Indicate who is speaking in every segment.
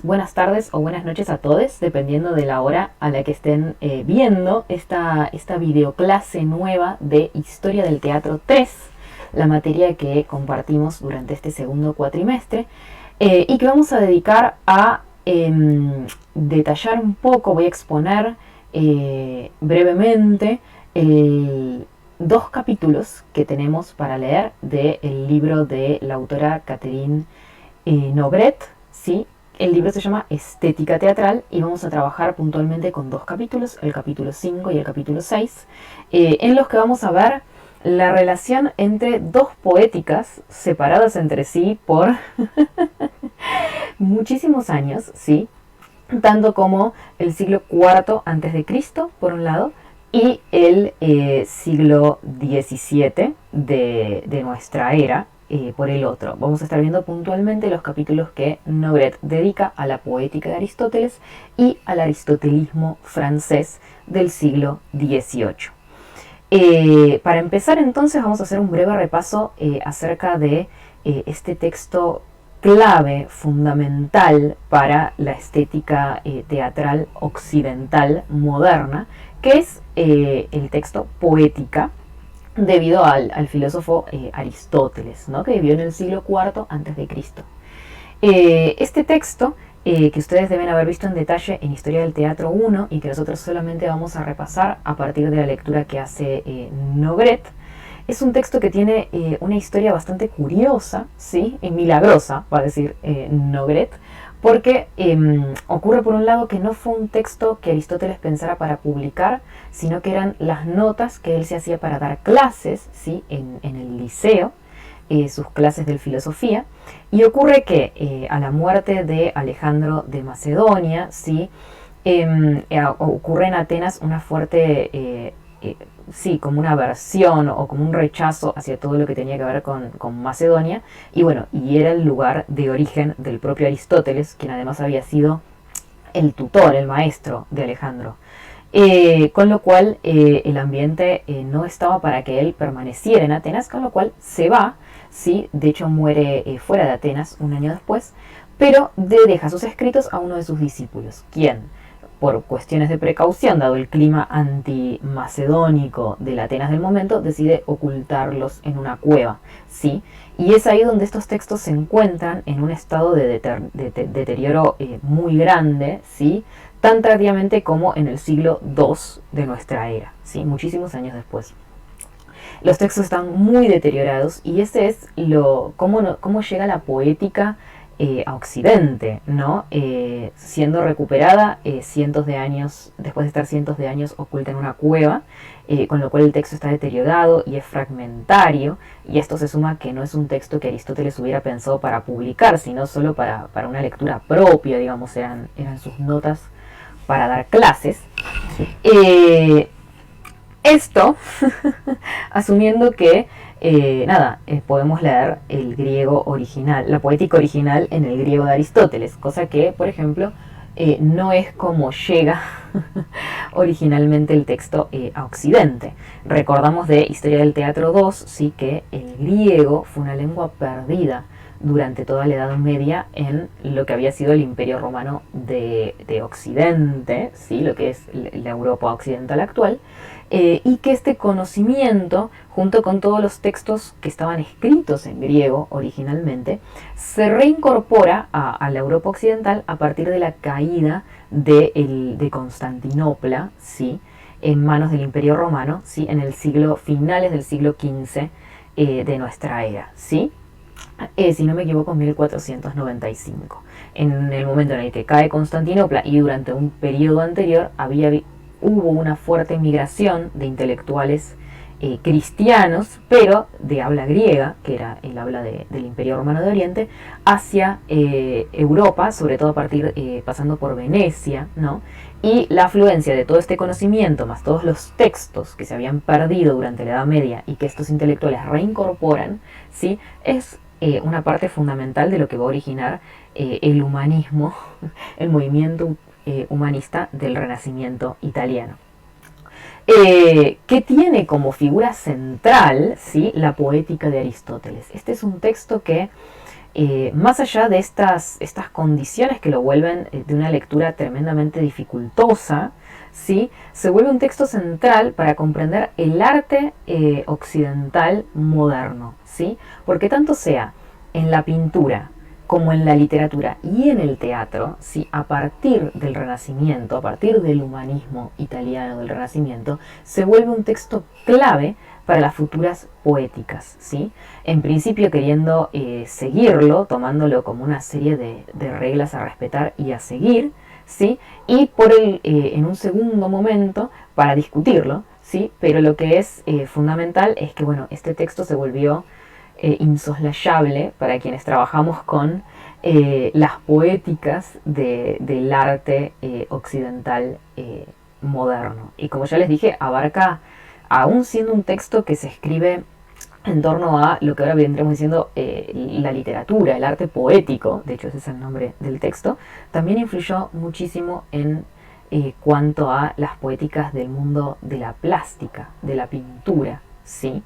Speaker 1: Buenas tardes o buenas noches a todos, dependiendo de la hora a la que estén viendo esta videoclase nueva de Historia del Teatro 3, la materia que compartimos durante este segundo cuatrimestre y que vamos a dedicar a detallar un poco, voy a exponer brevemente dos capítulos que tenemos para leer del libro de la autora Catherine Nogret, ¿sí? El libro se llama Estética Teatral y vamos a trabajar puntualmente con dos capítulos, el capítulo 5 y el capítulo 6, en los que vamos a ver la relación entre dos poéticas separadas entre sí por muchísimos años, ¿sí? Tanto como el siglo IV antes de Cristo, por un lado, y el siglo XVII de nuestra era, por el otro. Vamos a estar viendo puntualmente los capítulos que Nogret dedica a la poética de Aristóteles y al aristotelismo francés del siglo XVIII. Para empezar entonces vamos a hacer un breve repaso acerca de este texto clave, fundamental para la estética teatral occidental moderna, que es el texto Poética, debido al filósofo Aristóteles, ¿no? Que vivió en el siglo IV antes de Cristo. Este texto, que ustedes deben haber visto en detalle en Historia del Teatro 1 y que nosotros solamente vamos a repasar a partir de la lectura que hace Nogret, es un texto que tiene una historia bastante curiosa, ¿sí? Milagrosa, va a decir Nogret, porque ocurre por un lado que no fue un texto que Aristóteles pensara para publicar, sino que eran las notas que él se hacía para dar clases, ¿sí? en el liceo, sus clases de filosofía, y ocurre que a la muerte de Alejandro de Macedonia, ¿sí? Ocurre en Atenas una fuerte sí, como una aversión o como un rechazo hacia todo lo que tenía que ver con Macedonia, y bueno, y era el lugar de origen del propio Aristóteles, quien además había sido el tutor, el maestro de Alejandro. Con lo cual el ambiente no estaba para que él permaneciera en Atenas, con lo cual se va, ¿sí? De hecho muere fuera de Atenas un año después, pero deja sus escritos a uno de sus discípulos, quien, por cuestiones de precaución, dado el clima antimacedónico de la Atenas del momento, decide ocultarlos en una cueva, ¿sí? Y es ahí donde estos textos se encuentran en un estado de deterioro muy grande, ¿sí? Tan tardíamente como en el siglo II de nuestra era, ¿sí? Muchísimos años después. Los textos están muy deteriorados y ese es cómo llega la poética a Occidente, ¿no? Siendo recuperada cientos de años, después de estar cientos de años oculta en una cueva, con lo cual el texto está deteriorado y es fragmentario, y esto se suma que no es un texto que Aristóteles hubiera pensado para publicar, sino solo para una lectura propia, digamos, eran sus notas para dar clases. Esto, asumiendo que podemos leer el griego original, la poética original en el griego de Aristóteles, cosa que, por ejemplo, no es como llega originalmente el texto a Occidente. Recordamos de Historia del Teatro 2, sí, que el griego fue una lengua perdida durante toda la Edad Media en lo que había sido el Imperio Romano de Occidente, ¿sí? Lo que es la Europa occidental actual, y que este conocimiento, junto con todos los textos que estaban escritos en griego originalmente, se reincorpora a la Europa occidental a partir de la caída de Constantinopla, ¿sí? En manos del Imperio Romano, ¿sí? En el finales del siglo XV de nuestra era, ¿sí? Si no me equivoco, 1495. En el momento en el que cae Constantinopla y durante un periodo anterior hubo una fuerte migración de intelectuales cristianos, pero de habla griega, que era el habla del Imperio Romano de Oriente, hacia Europa, sobre todo pasando por Venecia, ¿no? Y la afluencia de todo este conocimiento, más todos los textos que se habían perdido durante la Edad Media y que estos intelectuales reincorporan, ¿sí? Es una parte fundamental de lo que va a originar el humanismo, el movimiento humanista del Renacimiento italiano. Que tiene como figura central, ¿sí? La poética de Aristóteles. Este es un texto que más allá de estas condiciones que lo vuelven de una lectura tremendamente dificultosa, ¿sí? Se vuelve un texto central para comprender el arte occidental moderno, ¿sí? Porque tanto sea en la pintura como en la literatura y en el teatro, ¿sí? A partir del Renacimiento, a partir del humanismo italiano del Renacimiento, se vuelve un texto clave para las futuras poéticas, ¿sí? En principio queriendo seguirlo, tomándolo como una serie de reglas a respetar y a seguir, ¿sí? Y en un segundo momento para discutirlo, ¿sí? Pero lo que es fundamental es que, bueno, este texto se volvió insoslayable para quienes trabajamos con las poéticas del arte occidental moderno. Y como ya les dije, abarca, aún siendo un texto que se escribe en torno a lo que ahora vendremos diciendo la literatura, el arte poético, de hecho ese es el nombre del texto, también influyó muchísimo en cuanto a las poéticas del mundo de la plástica, de la pintura, ¿sí?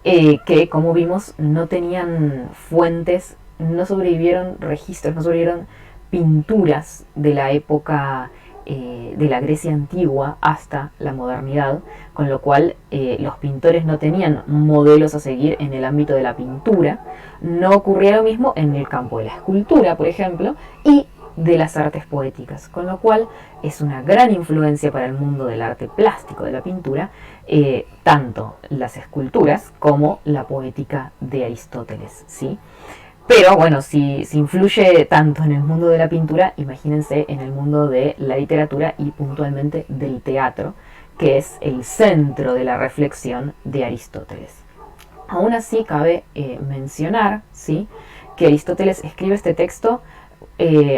Speaker 1: Que como vimos no tenían fuentes, no sobrevivieron registros, no sobrevivieron pinturas de la época de la Grecia antigua hasta la modernidad, con lo cual los pintores no tenían modelos a seguir en el ámbito de la pintura. No ocurría lo mismo en el campo de la escultura, por ejemplo, y de las artes poéticas, con lo cual es una gran influencia para el mundo del arte plástico, de la pintura, tanto las esculturas como la poética de Aristóteles, ¿sí? Pero bueno, si influye tanto en el mundo de la pintura, imagínense en el mundo de la literatura y puntualmente del teatro, que es el centro de la reflexión de Aristóteles. Aún así cabe mencionar, ¿sí?, que Aristóteles escribe este texto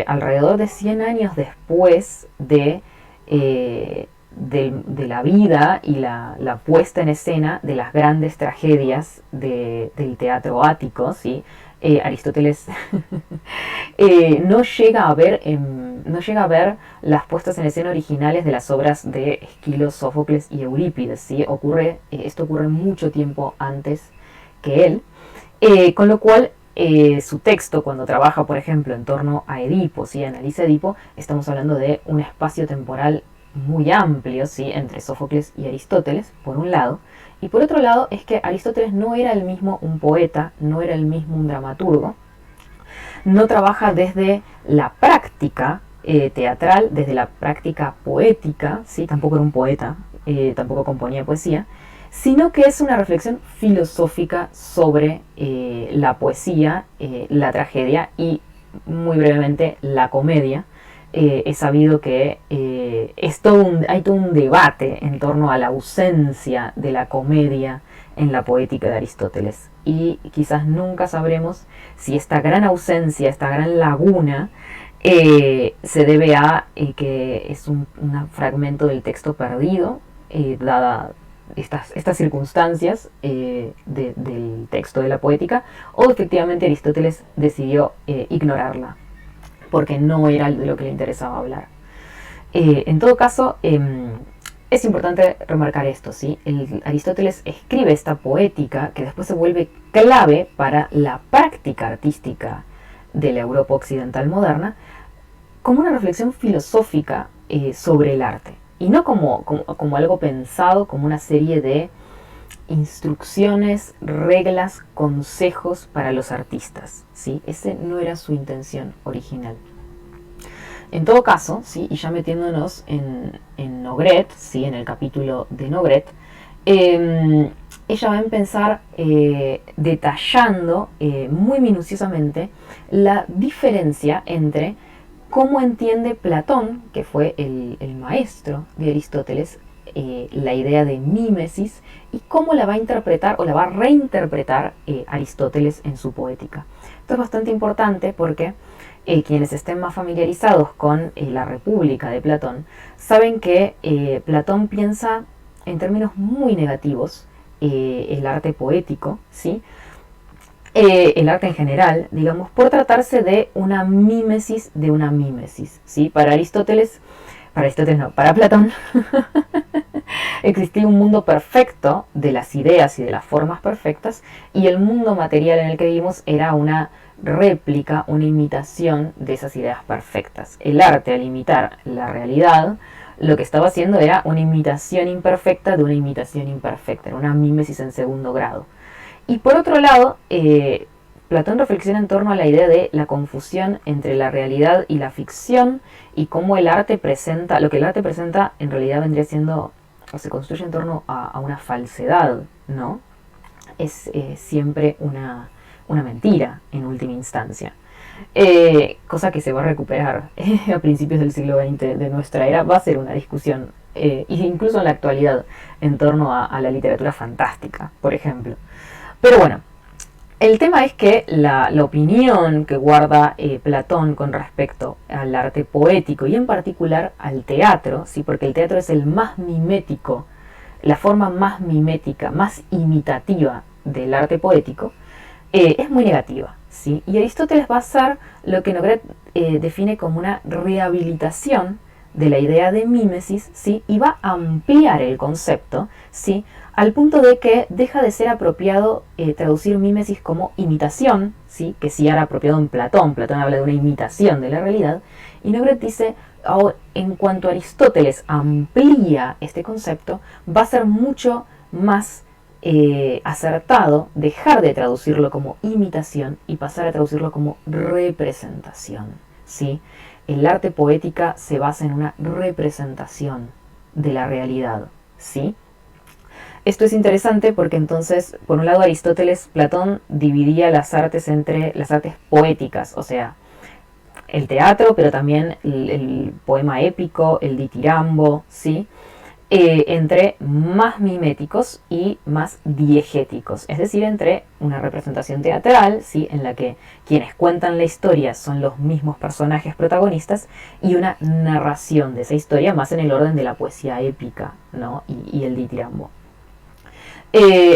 Speaker 1: alrededor de 100 años después de la vida y la puesta en escena de las grandes tragedias del teatro ático, ¿sí? Aristóteles no llega a ver las puestas en escena originales de las obras de Esquilo, Sófocles y Eurípides, ¿sí? Esto ocurre mucho tiempo antes que él, con lo cual su texto, cuando trabaja, por ejemplo, en torno a Edipo, ¿sí?, analiza Edipo, estamos hablando de un espacio temporal muy amplio, ¿sí?, entre Sófocles y Aristóteles, por un lado, y por otro lado es que Aristóteles no era el mismo un poeta, no era el mismo un dramaturgo, no trabaja desde la práctica teatral, desde la práctica poética, ¿sí?, tampoco era un poeta, tampoco componía poesía, sino que es una reflexión filosófica sobre la poesía, la tragedia y, muy brevemente, la comedia. He sabido que hay todo un debate en torno a la ausencia de la comedia en la poética de Aristóteles. Y quizás nunca sabremos si esta gran ausencia, esta gran laguna, se debe a que es un fragmento del texto perdido, dada estas circunstancias del texto de la poética, o efectivamente Aristóteles decidió ignorarla, porque no era de lo que le interesaba hablar. En todo caso, es importante remarcar esto, ¿sí? Aristóteles escribe esta poética que después se vuelve clave para la práctica artística de la Europa occidental moderna, como una reflexión filosófica sobre el arte. Y no como algo pensado, como una serie de instrucciones, reglas, consejos para los artistas, ¿sí? Ese no era su intención original. En todo caso, ¿sí?, y ya metiéndonos en Nogret, ¿sí?, en el capítulo de Nogret, ella va a empezar detallando muy minuciosamente la diferencia entre cómo entiende Platón, que fue el maestro de Aristóteles, la idea de mímesis, y cómo la va a interpretar o la va a reinterpretar Aristóteles en su poética. Esto es bastante importante porque quienes estén más familiarizados con la República de Platón saben que Platón piensa en términos muy negativos el arte poético, ¿sí?, el arte en general, digamos, por tratarse de una mímesis de una mímesis, ¿sí? Para Platón existía un mundo perfecto de las ideas y de las formas perfectas, y el mundo material en el que vivimos era una réplica, una imitación de esas ideas perfectas. El arte, al imitar la realidad, lo que estaba haciendo era una imitación imperfecta de una imitación imperfecta, era una mímesis en segundo grado. Y por otro lado, Platón reflexiona en torno a la idea de la confusión entre la realidad y la ficción y cómo el arte presenta, lo que el arte presenta en realidad vendría siendo, o se construye en torno a una falsedad, ¿no? Es siempre una mentira en última instancia. Cosa que se va a recuperar a principios del siglo XX de nuestra era. Va a ser una discusión, incluso en la actualidad, en torno a la literatura fantástica, por ejemplo. Pero bueno, el tema es que la opinión que guarda Platón con respecto al arte poético y en particular al teatro, ¿sí? Porque el teatro es el más mimético, la forma más mimética, más imitativa del arte poético, es muy negativa, ¿sí? Y Aristóteles va a hacer lo que Nogret define como una rehabilitación de la idea de mímesis, ¿sí? Y va a ampliar el concepto, ¿sí? Al punto de que deja de ser apropiado traducir mímesis como imitación, ¿sí? Que sí era apropiado en Platón. Platón habla de una imitación de la realidad, y Nogret dice, en cuanto Aristóteles amplía este concepto, va a ser mucho más acertado dejar de traducirlo como imitación y pasar a traducirlo como representación, ¿sí? El arte poética se basa en una representación de la realidad, ¿sí? Esto es interesante porque entonces, por un lado, Platón dividía las artes entre las artes poéticas, o sea, el teatro, pero también el poema épico, el ditirambo, ¿sí? Entre más miméticos y más diegéticos, es decir, entre una representación teatral, ¿sí? En la que quienes cuentan la historia son los mismos personajes protagonistas, y una narración de esa historia más en el orden de la poesía épica, ¿no? y el ditirambo.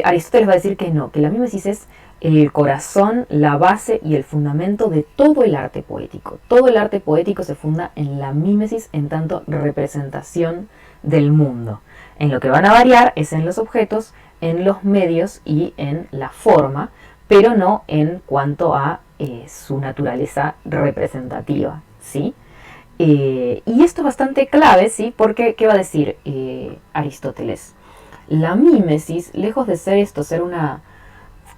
Speaker 1: Aristóteles va a decir que no, que la mímesis es el corazón, la base y el fundamento de todo el arte poético. Todo el arte poético se funda en la mímesis en tanto representación del mundo. En lo que van a variar es en los objetos, en los medios y en la forma, pero no en cuanto a su naturaleza representativa, ¿sí? Y esto es bastante clave, ¿sí? Porque, ¿qué va a decir Aristóteles? La mímesis, lejos de ser esto, ser una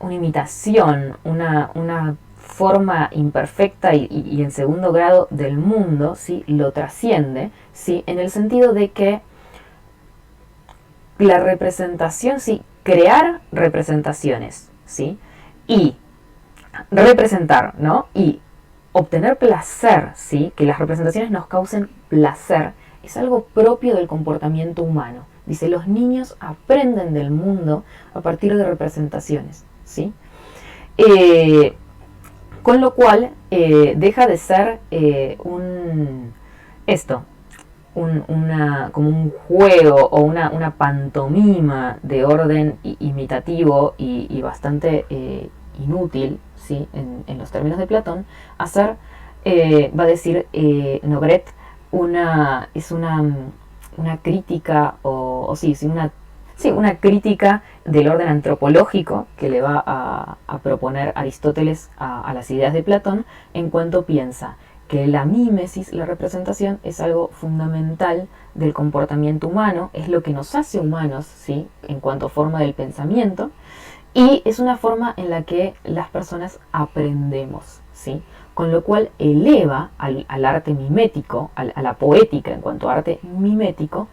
Speaker 1: imitación, una forma imperfecta y en segundo grado del mundo, ¿sí? Lo trasciende, ¿sí? En el sentido de que la representación, sí, crear representaciones, ¿sí? Y representar, ¿no? Y obtener placer, ¿sí? Que las representaciones nos causen placer, es algo propio del comportamiento humano. Dice, los niños aprenden del mundo a partir de representaciones, ¿sí? Con lo cual deja de ser como un juego o una pantomima de orden imitativo y bastante inútil, ¿sí? En los términos de Platón, hacer, va a decir Nogret, es una crítica, una crítica del orden antropológico que le va a proponer Aristóteles a las ideas de Platón, en cuanto piensa que la mímesis, la representación, es algo fundamental del comportamiento humano, es lo que nos hace humanos, ¿sí? En cuanto a forma del pensamiento, y es una forma en la que las personas aprendemos, ¿sí? Con lo cual eleva al arte mimético, a la poética en cuanto a arte mimético,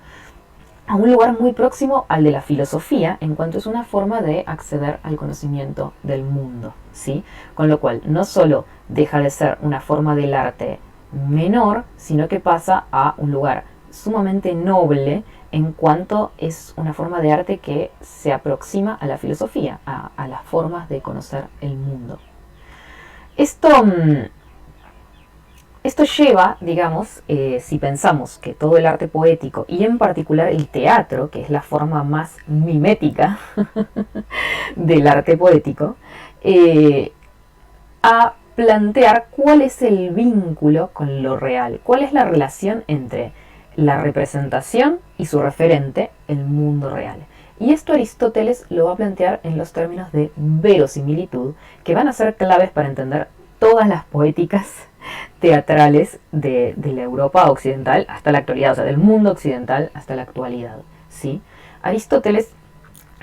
Speaker 1: a un lugar muy próximo al de la filosofía, en cuanto es una forma de acceder al conocimiento del mundo, ¿sí? Con lo cual no solo deja de ser una forma del arte menor, sino que pasa a un lugar sumamente noble, en cuanto es una forma de arte que se aproxima a la filosofía, a las formas de conocer el mundo. Esto lleva, digamos, si pensamos que todo el arte poético, y en particular el teatro, que es la forma más mimética del arte poético, a plantear cuál es el vínculo con lo real, cuál es la relación entre la representación y su referente, el mundo real. Y esto Aristóteles lo va a plantear en los términos de verosimilitud, que van a ser claves para entender todas las poéticas teatrales de la Europa occidental hasta la actualidad, o sea, del mundo occidental hasta la actualidad, ¿sí? Aristóteles,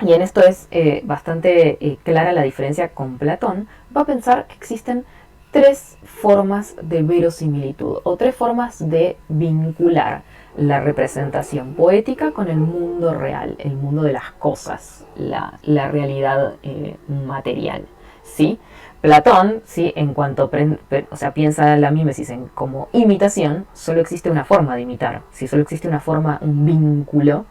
Speaker 1: y en esto es bastante clara la diferencia con Platón, va a pensar que existen tres formas de verosimilitud o tres formas de vincular la representación poética con el mundo real, el mundo de las cosas, la realidad material, ¿sí? Platón, ¿sí? En cuanto piensa la mímesis como imitación, solo existe una forma de imitar, ¿sí? Solo existe una forma, un vínculo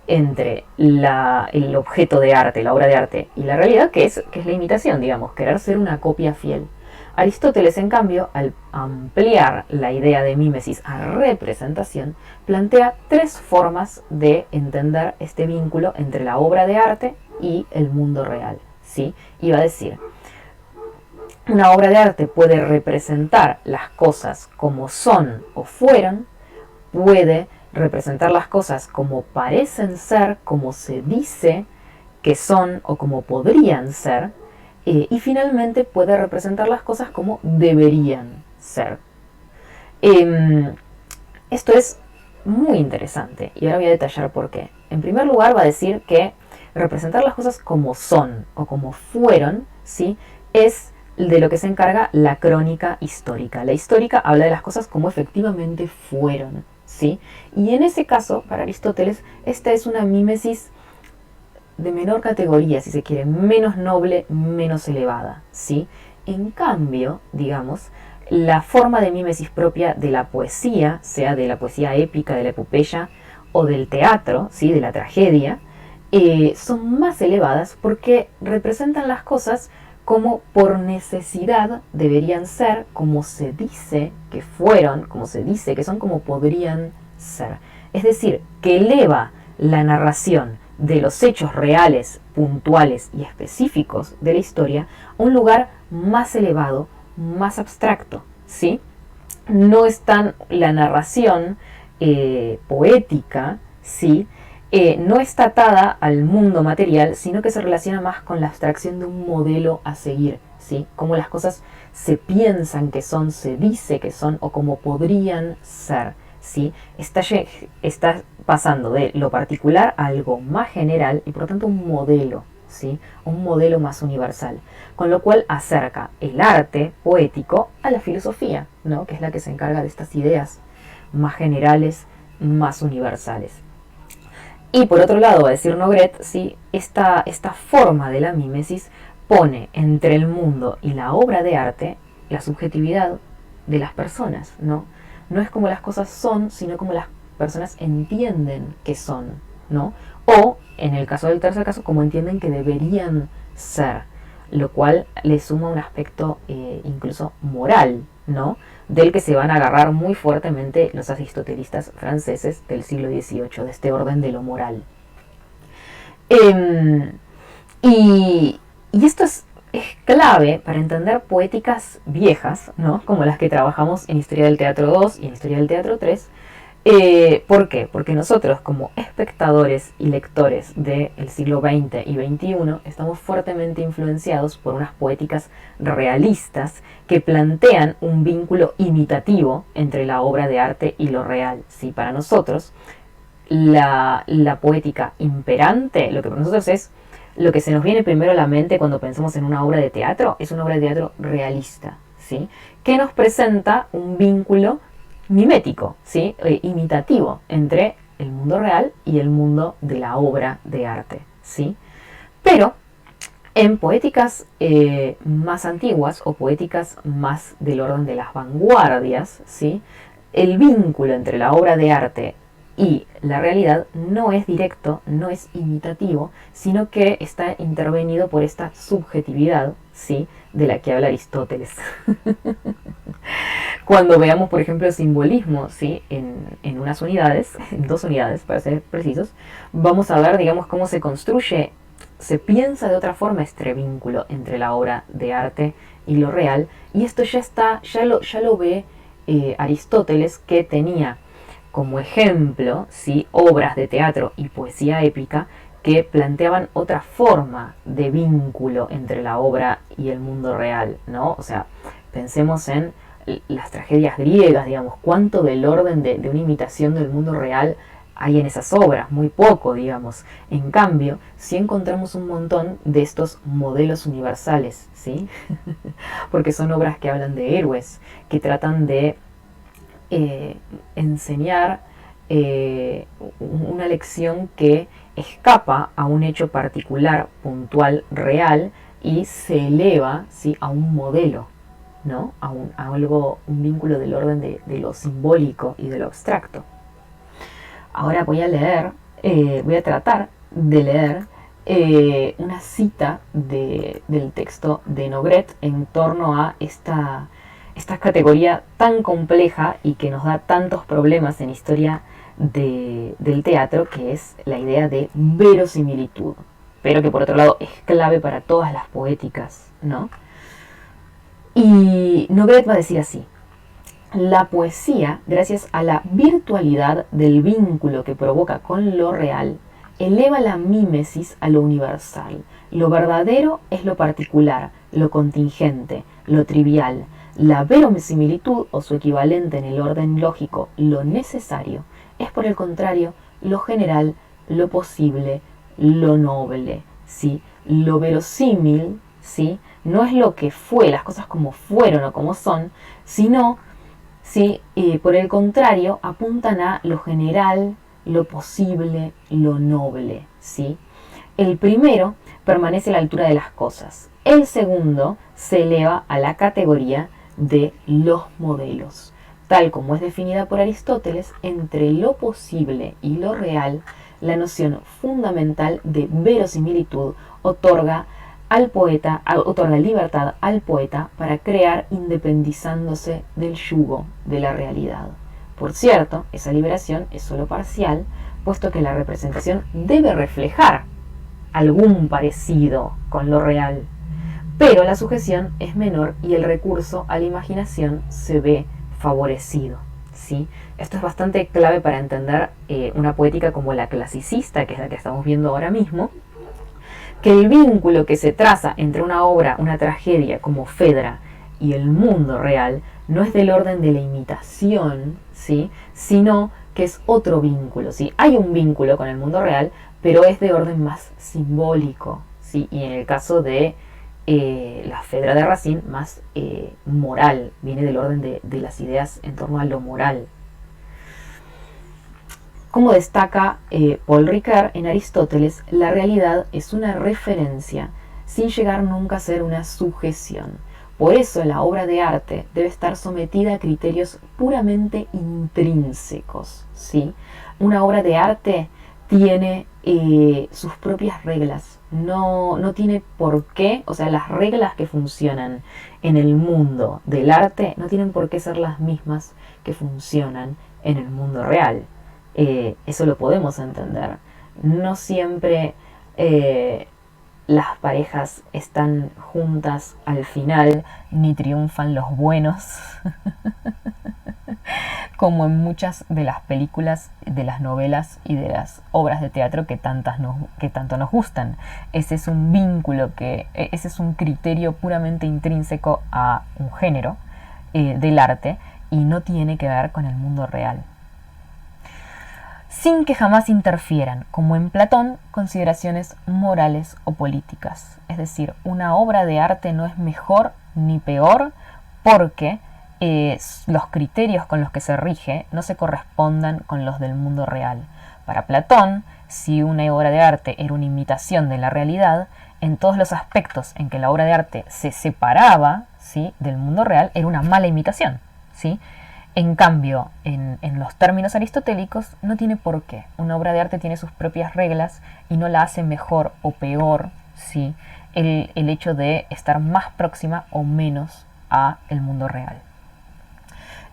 Speaker 1: entre el objeto de arte, la obra de arte y la realidad, que es la imitación, digamos, querer ser una copia fiel. Aristóteles, en cambio, al ampliar la idea de mímesis a representación, plantea tres formas de entender este vínculo entre la obra de arte y el mundo real, ¿sí? Y va a decir, una obra de arte puede representar las cosas como son o fueron, puede representar las cosas como parecen ser, como se dice que son o como podrían ser, y finalmente puede representar las cosas como deberían ser. Esto es muy interesante y ahora voy a detallar por qué. En primer lugar, va a decir que representar las cosas como son o como fueron, ¿sí? Es de lo que se encarga la crónica histórica. La histórica habla de las cosas como efectivamente fueron, ¿sí? Y en ese caso, para Aristóteles, esta es una mímesis de menor categoría, si se quiere, menos noble, menos elevada, ¿sí? En cambio, digamos, la forma de mímesis propia de la poesía, sea de la poesía épica, de la epopeya o del teatro, ¿sí? De la tragedia, son más elevadas porque representan las cosas como por necesidad deberían ser, como se dice que fueron, como se dice que son, como podrían ser. Es decir, que eleva la narración de los hechos reales, puntuales y específicos de la historia a un lugar más elevado, más abstracto, ¿sí? No es tan la narración poética, ¿sí? No está atada al mundo material, sino que se relaciona más con la abstracción de un modelo a seguir, ¿sí? Cómo las cosas se piensan que son, se dice que son o como podrían ser, ¿sí? Está pasando de lo particular a algo más general y por lo tanto un modelo, ¿sí? Un modelo más universal, con lo cual acerca el arte poético a la filosofía, ¿no? Que es la que se encarga de estas ideas más generales, más universales. Y por otro lado, va a decir Nogret, ¿sí? esta forma de la mímesis pone entre el mundo y la obra de arte la subjetividad de las personas, ¿no? No es como las cosas son, sino como las personas entienden que son, ¿no? O, en el caso del tercer caso, como entienden que deberían ser, lo cual le suma un aspecto incluso moral, ¿no? Del que se van a agarrar muy fuertemente los aristotelistas franceses del siglo XVIII, de este orden de lo moral. Y esto es clave para entender poéticas viejas, ¿no? Como las que trabajamos en Historia del Teatro 2 y en Historia del Teatro 3. ¿Por qué? Porque nosotros, como espectadores y lectores del siglo XX y XXI, estamos fuertemente influenciados por unas poéticas realistas que plantean un vínculo imitativo entre la obra de arte y lo real. ¿Sí? Para nosotros, la poética imperante, lo que para nosotros es lo que se nos viene primero a la mente cuando pensamos en una obra de teatro, es una obra de teatro realista, ¿sí? Que nos presenta un vínculo mimético, ¿sí? Imitativo entre el mundo real y el mundo de la obra de arte, ¿sí? Pero en poéticas más antiguas o poéticas más del orden de las vanguardias, ¿sí? El vínculo entre la obra de arte y la realidad no es directo, no es imitativo, sino que está intervenido por esta subjetividad, ¿sí? De la que habla Aristóteles. Cuando veamos, por ejemplo, el simbolismo, ¿sí? en unas unidades, en 2 unidades para ser precisos, vamos a ver, digamos, cómo se construye, se piensa de otra forma este vínculo entre la obra de arte y lo real, y esto ya lo ve Aristóteles, que tenía como ejemplo, ¿sí? Obras de teatro y poesía épica que planteaban otra forma de vínculo entre la obra y el mundo real, ¿no? O sea, Pensemos en las tragedias griegas, digamos, cuánto del orden de una imitación del mundo real hay en esas obras, muy poco, digamos. En cambio, sí encontramos un montón de estos modelos universales, ¿sí? Porque son obras que hablan de héroes, que tratan de enseñar una lección que escapa a un hecho particular, puntual, real, y se eleva, ¿sí?, a un modelo, ¿no? A algo, un vínculo del orden de lo simbólico y de lo abstracto. Ahora voy a tratar de leer una cita del texto de Nogret en torno a esta categoría tan compleja y que nos da tantos problemas en historia del teatro, que es la idea de verosimilitud, pero que por otro lado es clave para todas las poéticas, ¿no? Y Nogret va a decir así: la poesía, gracias a la virtualidad del vínculo que provoca con lo real, eleva la mímesis a lo universal. Lo verdadero es lo particular, lo contingente, lo trivial. La verosimilitud, o su equivalente en el orden lógico, lo necesario, es por el contrario lo general, lo posible, lo noble, ¿sí? Lo verosímil, ¿sí?, no es lo que fue, las cosas como fueron o como son, sino, ¿sí?, por el contrario, apuntan a lo general, lo posible, lo noble, ¿sí? El primero permanece a la altura de las cosas. El segundo se eleva a la categoría de los modelos. Tal como es definida por Aristóteles, entre lo posible y lo real, la noción fundamental de verosimilitud otorga libertad al poeta para crear independizándose del yugo de la realidad. Por cierto, esa liberación es solo parcial, puesto que la representación debe reflejar algún parecido con lo real, pero la sujeción es menor y el recurso a la imaginación se ve favorecido, ¿sí? Esto es bastante clave para entender una poética como la clasicista, que es la que estamos viendo ahora mismo, que el vínculo que se traza entre una obra, una tragedia como Fedra, y el mundo real no es del orden de la imitación, ¿sí?, sino que es otro vínculo, ¿sí? Hay un vínculo con el mundo real, pero es de orden más simbólico, ¿sí? Y en el caso de la Fedra de Racine, más moral, viene del orden de las ideas en torno a lo moral. Como destaca Paul Ricoeur en Aristóteles, la realidad es una referencia, sin llegar nunca a ser una sujeción. Por eso la obra de arte debe estar sometida a criterios puramente intrínsecos, ¿sí? Una obra de arte tiene sus propias reglas, no tiene por qué, o sea, las reglas que funcionan en el mundo del arte no tienen por qué ser las mismas que funcionan en el mundo real. Eso lo podemos entender. No siempre las parejas están juntas al final, ni triunfan los buenos, como en muchas de las películas, de las novelas y de las obras de teatro que tanto nos gustan. Ese es un vínculo, ese es un criterio puramente intrínseco a un género del arte y no tiene que ver con el mundo real. Sin que jamás interfieran, como en Platón, consideraciones morales o políticas. Es decir, una obra de arte no es mejor ni peor porque los criterios con los que se rige no se correspondan con los del mundo real. Para Platón, si una obra de arte era una imitación de la realidad, en todos los aspectos en que la obra de arte se separaba, ¿sí?, del mundo real, era una mala imitación, ¿sí? En cambio, en los términos aristotélicos, no tiene por qué. Una obra de arte tiene sus propias reglas y no la hace mejor o peor, ¿sí?, el hecho de estar más próxima o menos a el mundo real.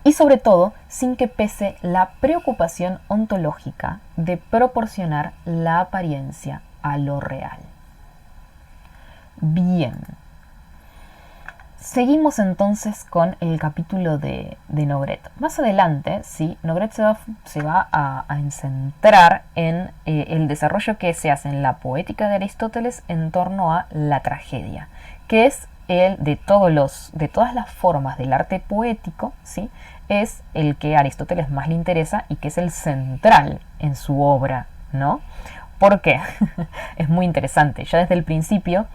Speaker 1: Y sobre todo, sin que pese la preocupación ontológica de proporcionar la apariencia a lo real. Bien. Seguimos entonces con el capítulo de Nogret. Más adelante, sí, Nogret se va a centrar en el desarrollo que se hace en la poética de Aristóteles en torno a la tragedia, que es el de todas las formas del arte poético, ¿sí? Es el que a Aristóteles más le interesa y que es el central en su obra, ¿no? ¿Por qué? Es muy interesante. Ya desde el principio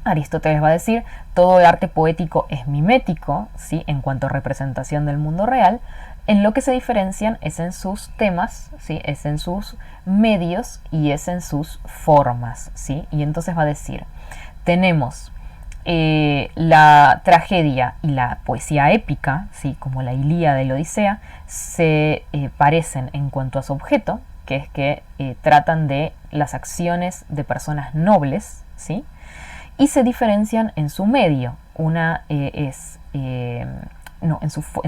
Speaker 1: Aristóteles va a decir, todo el arte poético es mimético, ¿sí? En cuanto a representación del mundo real. En lo que se diferencian es en sus temas, ¿sí? Es en sus medios y es en sus formas, ¿sí? Y entonces va a decir, tenemos la tragedia y la poesía épica, ¿sí? Como la Ilíada y la Odisea, se parecen en cuanto a su objeto, que es que tratan de las acciones de personas nobles, ¿sí? Y se diferencian en su medio. Una en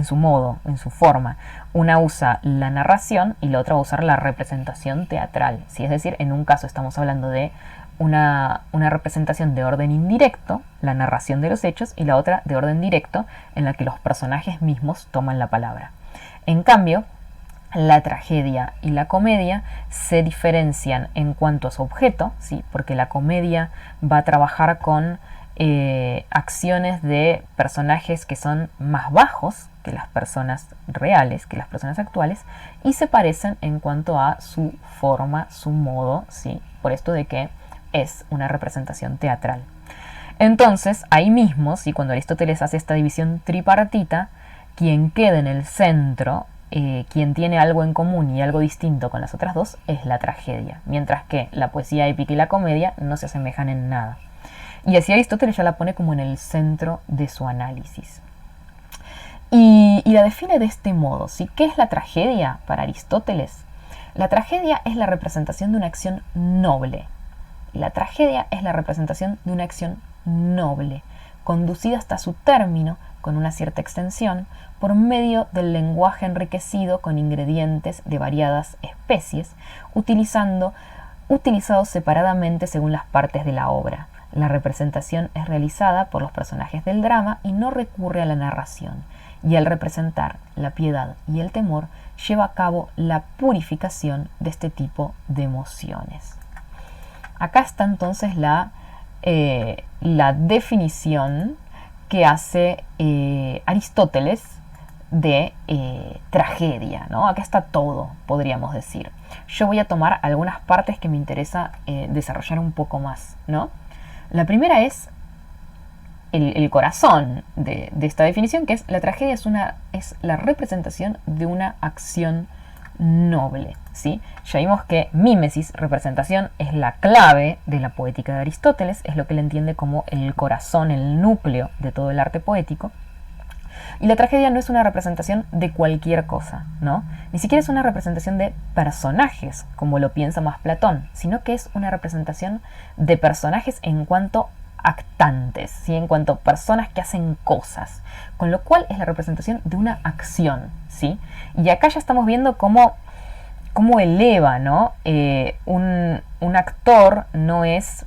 Speaker 1: su modo, en su forma. Una usa la narración y la otra va a usar la representación teatral, ¿sí? Es decir, en un caso estamos hablando de una representación de orden indirecto, la narración de los hechos, y la otra de orden directo, en la que los personajes mismos toman la palabra. En cambio, la tragedia y la comedia se diferencian en cuanto a su objeto, ¿sí? Porque la comedia va a trabajar con acciones de personajes que son más bajos que las personas reales, que las personas actuales, y se parecen en cuanto a su forma, su modo, ¿sí? Por esto de que es una representación teatral. Entonces, ahí mismo, ¿sí? Cuando Aristóteles hace esta división tripartita, quien queda en el centro, quien tiene algo en común y algo distinto con las otras dos, es la tragedia, mientras que la poesía épica y la comedia no se asemejan en nada. Y así Aristóteles ya la pone como en el centro de su análisis. Y la define de este modo, ¿sí? ¿Qué es la tragedia para Aristóteles? La tragedia es la representación de una acción noble. La tragedia es la representación de una acción noble, conducida hasta su término, con una cierta extensión, por medio del lenguaje enriquecido con ingredientes de variadas especies, utilizados separadamente según las partes de la obra. La representación es realizada por los personajes del drama y no recurre a la narración, y al representar la piedad y el temor, lleva a cabo la purificación de este tipo de emociones. Acá está entonces la definición que hace Aristóteles de tragedia, ¿no? Acá está todo, podríamos decir. Yo voy a tomar algunas partes que me interesa desarrollar un poco más, ¿no? La primera es el corazón de esta definición, que es la tragedia es la representación de una acción noble, ¿sí? Ya vimos que mímesis, representación, es la clave de la poética de Aristóteles, es lo que él entiende como el corazón, el núcleo de todo el arte poético. Y la tragedia no es una representación de cualquier cosa, ¿no? Ni siquiera es una representación de personajes, como lo piensa más Platón, sino que es una representación de personajes en cuanto actantes, ¿sí? En cuanto a personas que hacen cosas, con lo cual es la representación de una acción, ¿sí? Y acá ya estamos viendo cómo eleva, ¿no? Un actor no es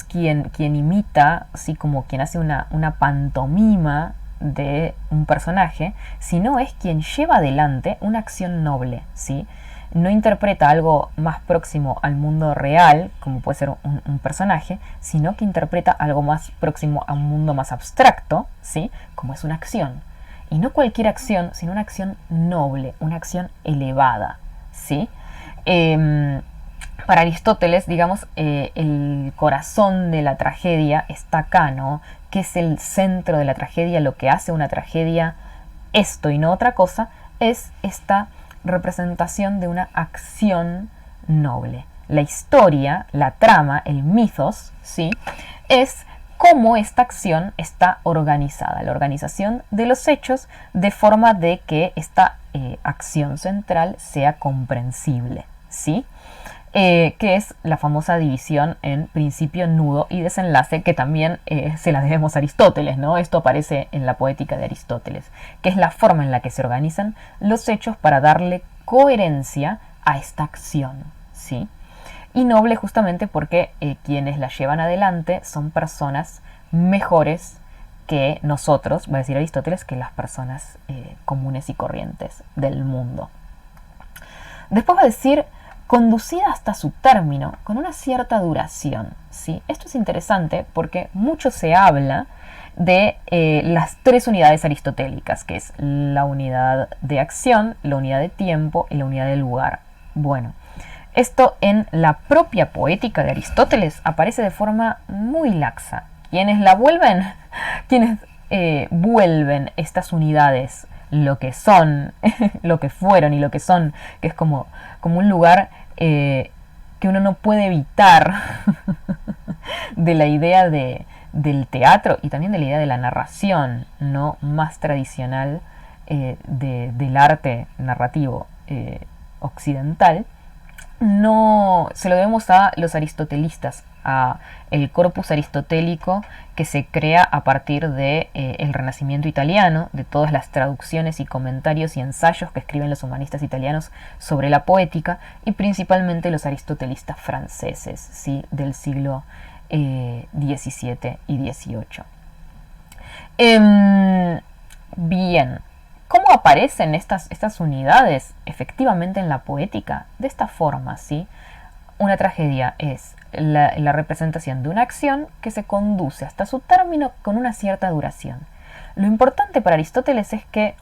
Speaker 1: quien imita, ¿sí? Como quien hace una pantomima de un personaje, sino es quien lleva adelante una acción noble, ¿sí? No interpreta algo más próximo al mundo real, como puede ser un personaje, sino que interpreta algo más próximo a un mundo más abstracto, ¿sí? Como es una acción. Y no cualquier acción, sino una acción noble, una acción elevada, ¿sí? Para Aristóteles, digamos, el corazón de la tragedia está acá, ¿no? ¿Qué es el centro de la tragedia? Lo que hace una tragedia, esto y no otra cosa, es esta representación de una acción noble. La historia, la trama, el mitos, ¿sí? Es cómo esta acción está organizada, la organización de los hechos de forma de que esta acción central sea comprensible, ¿sí? Que es la famosa división en principio, nudo y desenlace, que también se la debemos a Aristóteles, ¿no? Esto aparece en la poética de Aristóteles, que es la forma en la que se organizan los hechos para darle coherencia a esta acción, ¿sí? Y noble justamente porque quienes la llevan adelante son personas mejores que nosotros, va a decir Aristóteles, que las personas comunes y corrientes del mundo. Después va a decir conducida hasta su término con una cierta duración, ¿sí? Esto es interesante porque mucho se habla de las tres unidades aristotélicas, que es la unidad de acción, la unidad de tiempo y la unidad de lugar. Bueno, esto en la propia poética de Aristóteles aparece de forma muy laxa. Quienes la vuelven, quienes vuelven estas unidades lo que son, lo que fueron y lo que son, que es como un lugar que uno no puede evitar de la idea del teatro y también de la idea de la narración, no más tradicional del arte narrativo occidental. No se lo debemos a los aristotelistas, a el corpus aristotélico que se crea a partir de el Renacimiento italiano, de todas las traducciones y comentarios y ensayos que escriben los humanistas italianos sobre la poética, y principalmente los aristotelistas franceses, ¿sí?, del siglo XVII y XVIII. Bien, ¿cómo aparecen estas unidades efectivamente en la poética? De esta forma, ¿sí? Una tragedia es la representación de una acción que se conduce hasta su término con una cierta duración. Lo importante para Aristóteles es que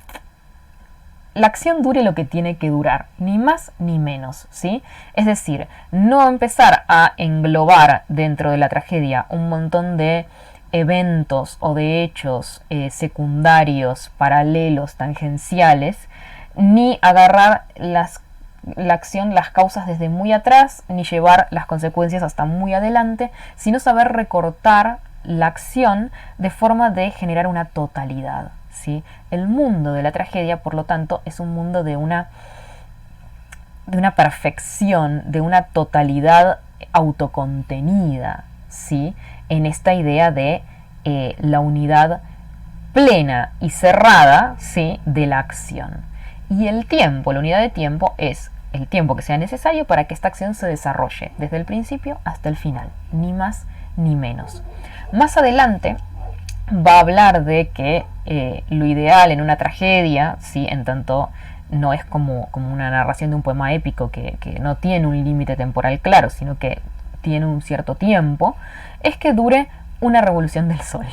Speaker 1: la acción dure lo que tiene que durar, ni más ni menos, ¿sí? Es decir, no empezar a englobar dentro de la tragedia un montón de eventos o de hechos secundarios, paralelos, tangenciales, ni agarrar la acción, las causas desde muy atrás, ni llevar las consecuencias hasta muy adelante, sino saber recortar la acción de forma de generar una totalidad, ¿sí? El mundo de la tragedia, por lo tanto, es un mundo de una perfección, de una totalidad autocontenida, ¿sí?, en esta idea de la unidad plena y cerrada, ¿sí?, de la acción. Y el tiempo, la unidad de tiempo, es el tiempo que sea necesario para que esta acción se desarrolle, desde el principio hasta el final, ni más ni menos. Más adelante va a hablar de que lo ideal en una tragedia, ¿sí?, en tanto no es como una narración de un poema épico que no tiene un límite temporal claro, sino que tiene un cierto tiempo, es que dure una revolución del sol.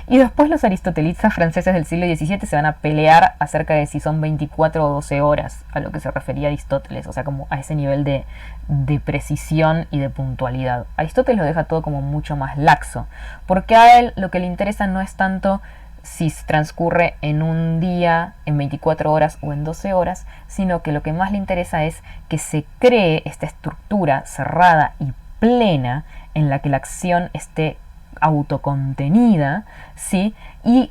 Speaker 1: Y después los aristotelistas franceses del siglo XVII se van a pelear acerca de si son 24 o 12 horas, a lo que se refería Aristóteles, o sea, como a ese nivel de precisión y de puntualidad. Aristóteles lo deja todo como mucho más laxo, porque a él lo que le interesa no es tanto si transcurre en un día, en 24 horas o en 12 horas, sino que lo que más le interesa es que se cree esta estructura cerrada y plena en la que la acción esté autocontenida, ¿sí?, y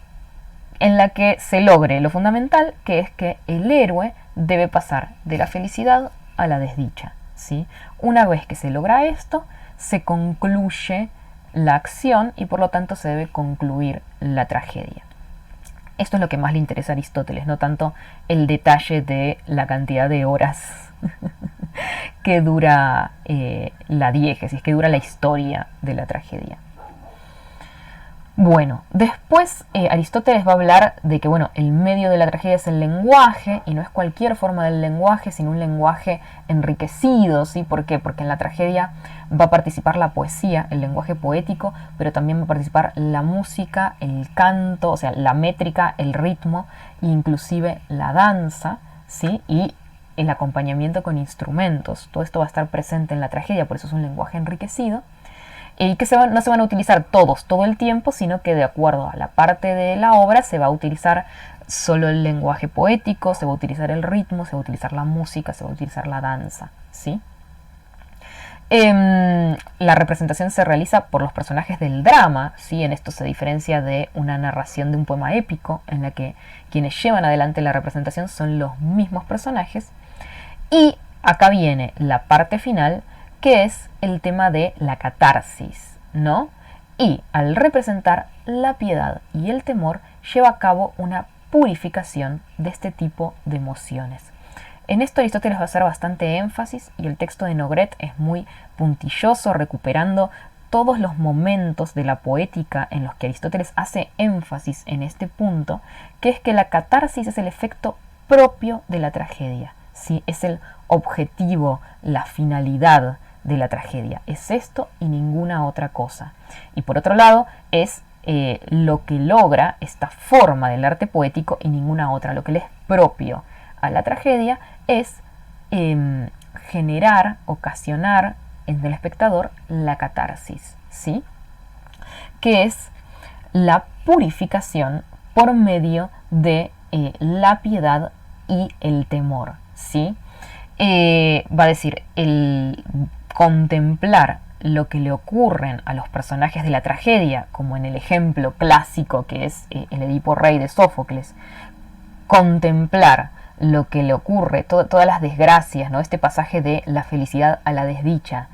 Speaker 1: en la que se logre lo fundamental, que es que el héroe debe pasar de la felicidad a la desdicha, ¿sí? Una vez que se logra esto, se concluye la acción y por lo tanto se debe concluir la tragedia. Esto es lo que más le interesa a Aristóteles, no tanto el detalle de la cantidad de horas que dura la diégesis, que dura la historia de la tragedia. Bueno, después Aristóteles va a hablar de que, bueno, el medio de la tragedia es el lenguaje, y no es cualquier forma del lenguaje, sino un lenguaje enriquecido, ¿sí? ¿Por qué? Porque en la tragedia va a participar la poesía, el lenguaje poético, pero también va a participar la música, el canto, o sea, la métrica, el ritmo, e inclusive la danza, ¿sí?, y el acompañamiento con instrumentos. Todo esto va a estar presente en la tragedia, por eso es un lenguaje enriquecido. Y que no se van a utilizar todos todo el tiempo, sino que de acuerdo a la parte de la obra se va a utilizar solo el lenguaje poético, se va a utilizar el ritmo, se va a utilizar la música, se va a utilizar la danza, ¿sí? La representación se realiza por los personajes del drama, ¿sí? En esto se diferencia de una narración de un poema épico, en la que quienes llevan adelante la representación son los mismos personajes. Y acá viene la parte final, que es el tema de la catarsis, ¿no? Y al representar la piedad y el temor, lleva a cabo una purificación de este tipo de emociones. En esto Aristóteles va a hacer bastante énfasis, y el texto de Nogret es muy puntilloso, recuperando todos los momentos de la poética en los que Aristóteles hace énfasis en este punto, que es que la catarsis es el efecto propio de la tragedia, ¿sí? Es el objetivo, la finalidad de la tragedia. Es esto y ninguna otra cosa. Y por otro lado, es lo que logra esta forma del arte poético y ninguna otra. Lo que le es propio a la tragedia es generar, ocasionar en el espectador la catarsis, ¿sí? Que es la purificación por medio de la piedad y el temor, ¿sí? Va a decir, el contemplar lo que le ocurren a los personajes de la tragedia, como en el ejemplo clásico que es el Edipo Rey de Sófocles, contemplar lo que le ocurre, todas las desgracias, ¿no? Este pasaje de la felicidad a la desdicha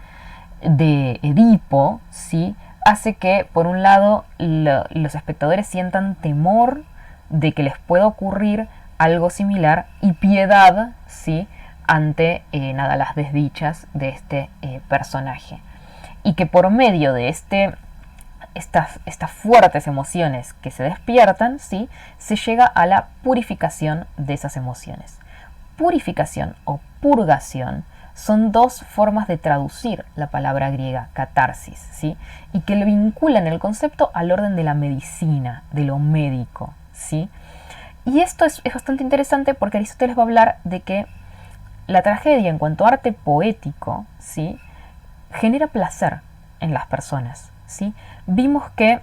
Speaker 1: de Edipo, ¿sí? Hace que, por un lado, los espectadores sientan temor de que les pueda ocurrir algo similar y piedad, ¿sí? Ante las desdichas de este personaje. Y que por medio de estas fuertes emociones que se despiertan, ¿sí? Se llega a la purificación de esas emociones. Purificación o purgación son dos formas de traducir la palabra griega catarsis, ¿sí? Y que le vinculan el concepto al orden de la medicina, de lo médico, ¿sí? Y esto es bastante interesante porque Aristóteles va a hablar de que la tragedia en cuanto a arte poético, ¿sí? Genera placer en las personas, ¿sí? Vimos que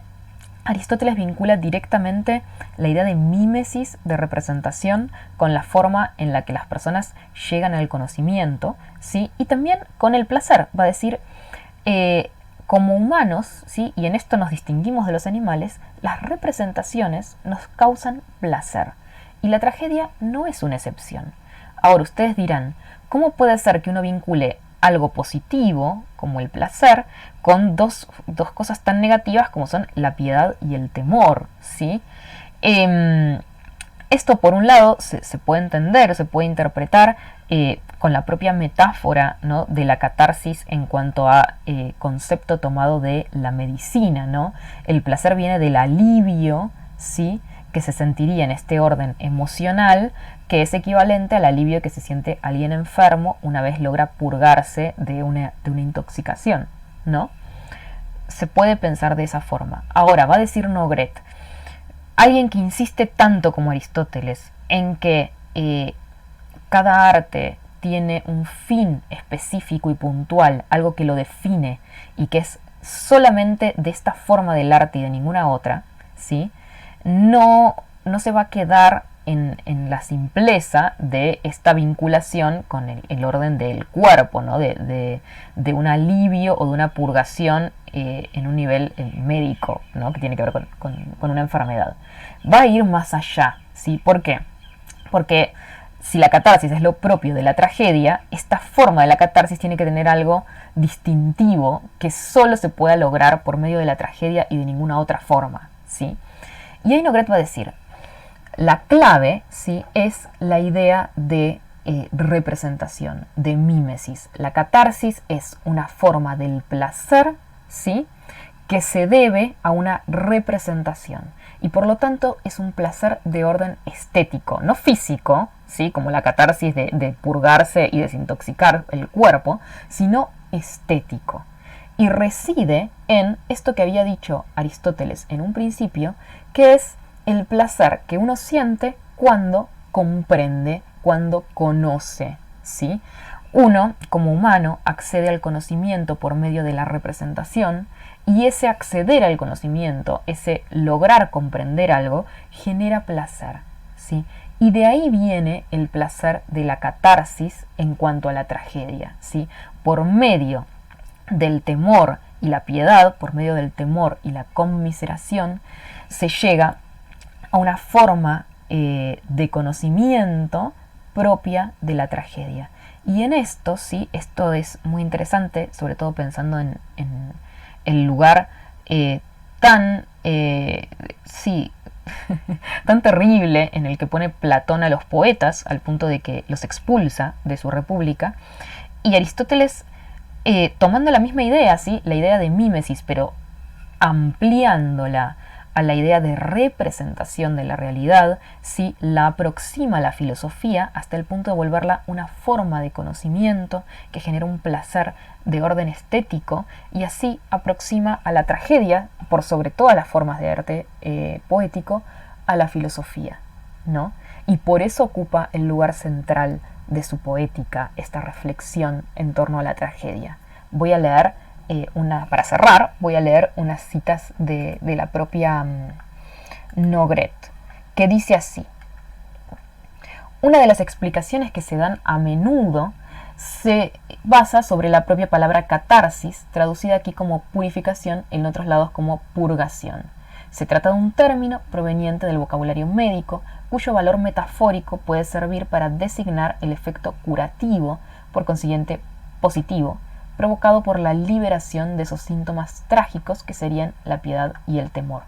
Speaker 1: Aristóteles vincula directamente la idea de mímesis, de representación, con la forma en la que las personas llegan al conocimiento, ¿sí? Y también con el placer. Va a decir, como humanos, ¿sí? Y en esto nos distinguimos de los animales, las representaciones nos causan placer. Y la tragedia no es una excepción. Ahora ustedes dirán, ¿cómo puede ser que uno vincule algo positivo, como el placer, con dos cosas tan negativas como son la piedad y el temor, ¿sí? Esto, por un lado, se puede entender, se puede interpretar con la propia metáfora, ¿no? De la catarsis en cuanto a concepto tomado de la medicina, ¿no? El placer viene del alivio, ¿sí? Que se sentiría en este orden emocional, que es equivalente al alivio que se siente alguien enfermo una vez logra purgarse de una intoxicación, ¿no? Se puede pensar de esa forma. Ahora, va a decir Nogret, alguien que insiste tanto como Aristóteles en que cada arte tiene un fin específico y puntual, algo que lo define y que es solamente de esta forma del arte y de ninguna otra, ¿sí? No se va a quedar en la simpleza de esta vinculación con el orden del cuerpo, ¿no? De un alivio o de una purgación en un nivel médico, ¿no? Que tiene que ver con una enfermedad. Va a ir más allá, ¿sí? ¿Por qué? Porque si la catarsis es lo propio de la tragedia, esta forma de la catarsis tiene que tener algo distintivo que solo se pueda lograr por medio de la tragedia y de ninguna otra forma, ¿sí? Y ahí Nogret va a decir, la clave, ¿sí? Es la idea de representación, de mímesis. La catarsis es una forma del placer, ¿sí? Que se debe a una representación. Y por lo tanto es un placer de orden estético, no físico, ¿sí? Como la catarsis de purgarse y desintoxicar el cuerpo, sino estético. Y reside en esto que había dicho Aristóteles en un principio, que es el placer que uno siente cuando comprende, cuando conoce, ¿sí? Uno, como humano, accede al conocimiento por medio de la representación, y ese acceder al conocimiento, ese lograr comprender algo, genera placer, ¿sí? Y de ahí viene el placer de la catarsis en cuanto a la tragedia, ¿sí? Por medio del temor y la piedad, por medio del temor y la conmiseración, se llega a una forma de conocimiento propia de la tragedia. Y en esto, sí, esto es muy interesante, sobre todo pensando en el lugar tan tan terrible en el que pone Platón a los poetas, al punto de que los expulsa de su república, y Aristóteles tomando la misma idea, ¿sí? La idea de mímesis, pero ampliándola a la idea de representación de la realidad, ¿sí? La aproxima a la filosofía hasta el punto de volverla una forma de conocimiento que genera un placer de orden estético, y así aproxima a la tragedia, por sobre todas las formas de arte poético, a la filosofía, ¿no? Y por eso ocupa el lugar central de su poética, esta reflexión en torno a la tragedia. Voy a leer para cerrar, voy a leer unas citas de la propia Nogret, que dice así: una de las explicaciones que se dan a menudo se basa sobre la propia palabra catarsis, traducida aquí como purificación, en otros lados como purgación. Se trata de un término proveniente del vocabulario médico, cuyo valor metafórico puede servir para designar el efecto curativo, por consiguiente positivo, provocado por la liberación de esos síntomas trágicos que serían la piedad y el temor.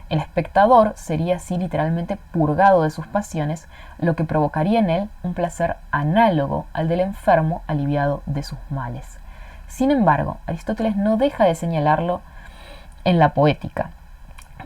Speaker 1: El espectador sería así literalmente purgado de sus pasiones, lo que provocaría en él un placer análogo al del enfermo aliviado de sus males. Sin embargo, Aristóteles no deja de señalarlo en la poética.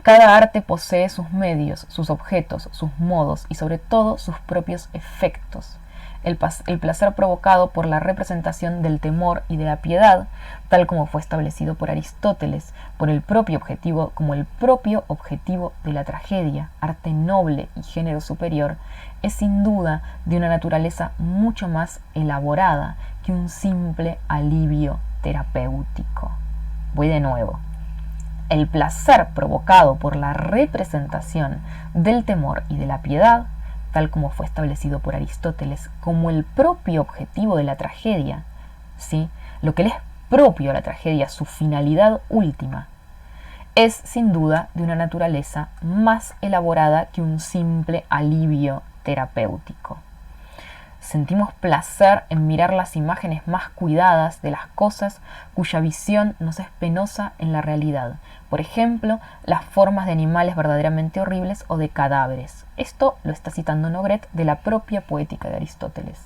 Speaker 1: Cada arte posee sus medios, sus objetos, sus modos y sobre todo sus propios efectos. El placer provocado por la representación del temor y de la piedad, tal como fue establecido por Aristóteles, por el propio objetivo, como el propio objetivo de la tragedia, arte noble y género superior, es sin duda de una naturaleza mucho más elaborada que un simple alivio terapéutico. Voy de nuevo. El placer provocado por la representación del temor y de la piedad, tal como fue establecido por Aristóteles, como el propio objetivo de la tragedia, ¿sí? Lo que le es propio a la tragedia, su finalidad última, es sin duda de una naturaleza más elaborada que un simple alivio terapéutico. Sentimos placer en mirar las imágenes más cuidadas de las cosas cuya visión nos es penosa en la realidad. Por ejemplo, las formas de animales verdaderamente horribles o de cadáveres. Esto lo está citando Nogret de la propia poética de Aristóteles.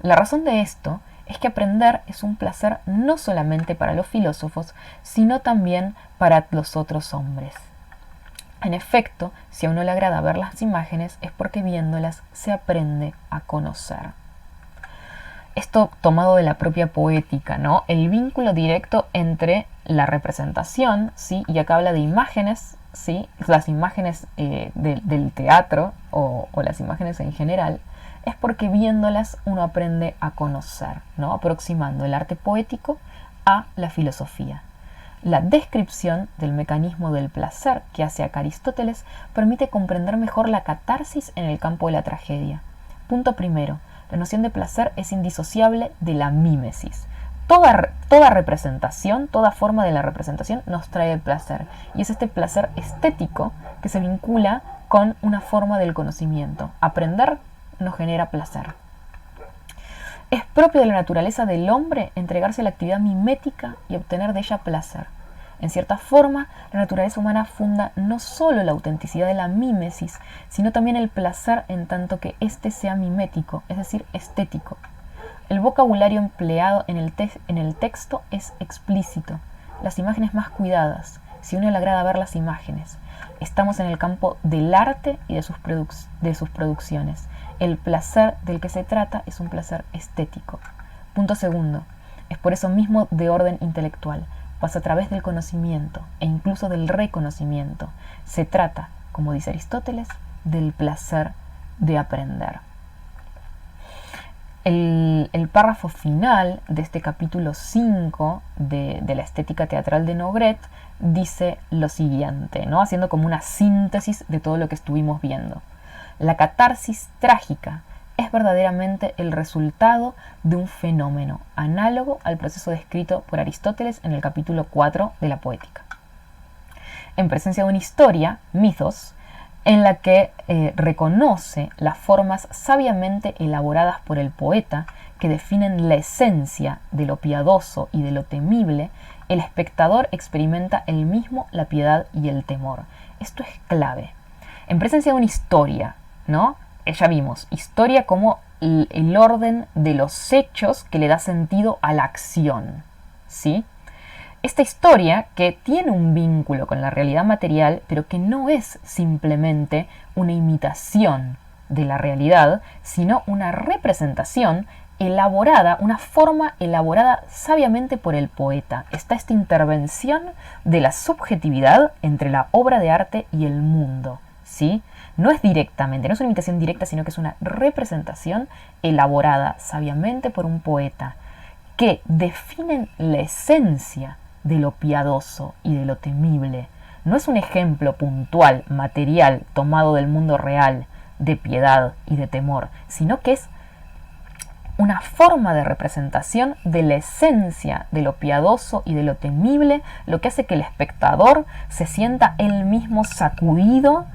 Speaker 1: La razón de esto es que aprender es un placer no solamente para los filósofos, sino también para los otros hombres. En efecto, si a uno le agrada ver las imágenes, es porque viéndolas se aprende a conocer. Esto tomado de la propia poética, ¿no? El vínculo directo entre la representación, ¿sí? Y acá habla de imágenes, ¿sí? Las imágenes del teatro o las imágenes en general, es porque viéndolas uno aprende a conocer, ¿no? Aproximando el arte poético a la filosofía. La descripción del mecanismo del placer que hace acá Aristóteles permite comprender mejor la catarsis en el campo de la tragedia. Punto primero, la noción de placer es indisociable de la mímesis. Toda representación, toda forma de la representación nos trae el placer, y es este placer estético que se vincula con una forma del conocimiento. Aprender nos genera placer. Es propio de la naturaleza del hombre entregarse a la actividad mimética y obtener de ella placer. En cierta forma, la naturaleza humana funda no solo la autenticidad de la mímesis, sino también el placer en tanto que éste sea mimético, es decir, estético. El vocabulario empleado en el texto es explícito, las imágenes más cuidadas, si a uno le agrada ver las imágenes. Estamos en el campo del arte y de sus producciones. El placer del que se trata es un placer estético. Punto segundo, es por eso mismo de orden intelectual. Pasa a través del conocimiento e incluso del reconocimiento. Se trata, como dice Aristóteles, del placer de aprender. El párrafo final de este capítulo 5 de la estética teatral de Nogret dice lo siguiente, ¿no? Haciendo como una síntesis de todo lo que estuvimos viendo. La catarsis trágica es verdaderamente el resultado de un fenómeno análogo al proceso descrito por Aristóteles en el capítulo 4 de la Poética. En presencia de una historia, mitos, en la que reconoce las formas sabiamente elaboradas por el poeta que definen la esencia de lo piadoso y de lo temible, el espectador experimenta él mismo la piedad y el temor. Esto es clave. En presencia de una historia, ¿no? Ya vimos, historia como el orden de los hechos que le da sentido a la acción, ¿sí? esta historia que tiene un vínculo con la realidad material, pero que no es simplemente una imitación de la realidad, sino una representación elaborada, una forma elaborada sabiamente por el poeta. Está esta intervención de la subjetividad entre la obra de arte y el mundo, ¿sí? No es directamente, no es una imitación directa, sino que es una representación elaborada sabiamente por un poeta, que definen la esencia de lo piadoso y de lo temible. No es un ejemplo puntual, material, tomado del mundo real, de piedad y de temor, sino que es una forma de representación de la esencia de lo piadoso y de lo temible, lo que hace que el espectador se sienta él mismo sacudido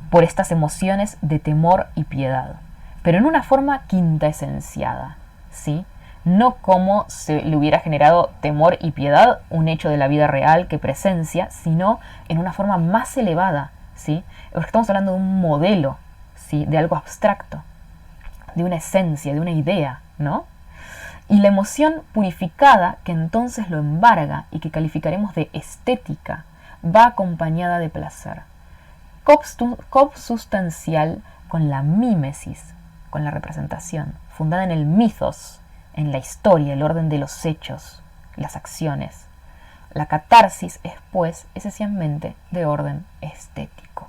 Speaker 1: por estas emociones de temor y piedad, pero en una forma quintaesenciada, ¿sí? No como se le hubiera generado temor y piedad, un hecho de la vida real que presencia, sino en una forma más elevada, ¿sí? Porque estamos hablando de un modelo, ¿sí? De algo abstracto, de una esencia, de una idea, ¿no? Y la emoción purificada que entonces lo embarga y que calificaremos de estética va acompañada de placer, consubstancial con la mímesis, con la representación, fundada en el mitos, en la historia, el orden de los hechos, las acciones. La catarsis es, pues, esencialmente de orden estético.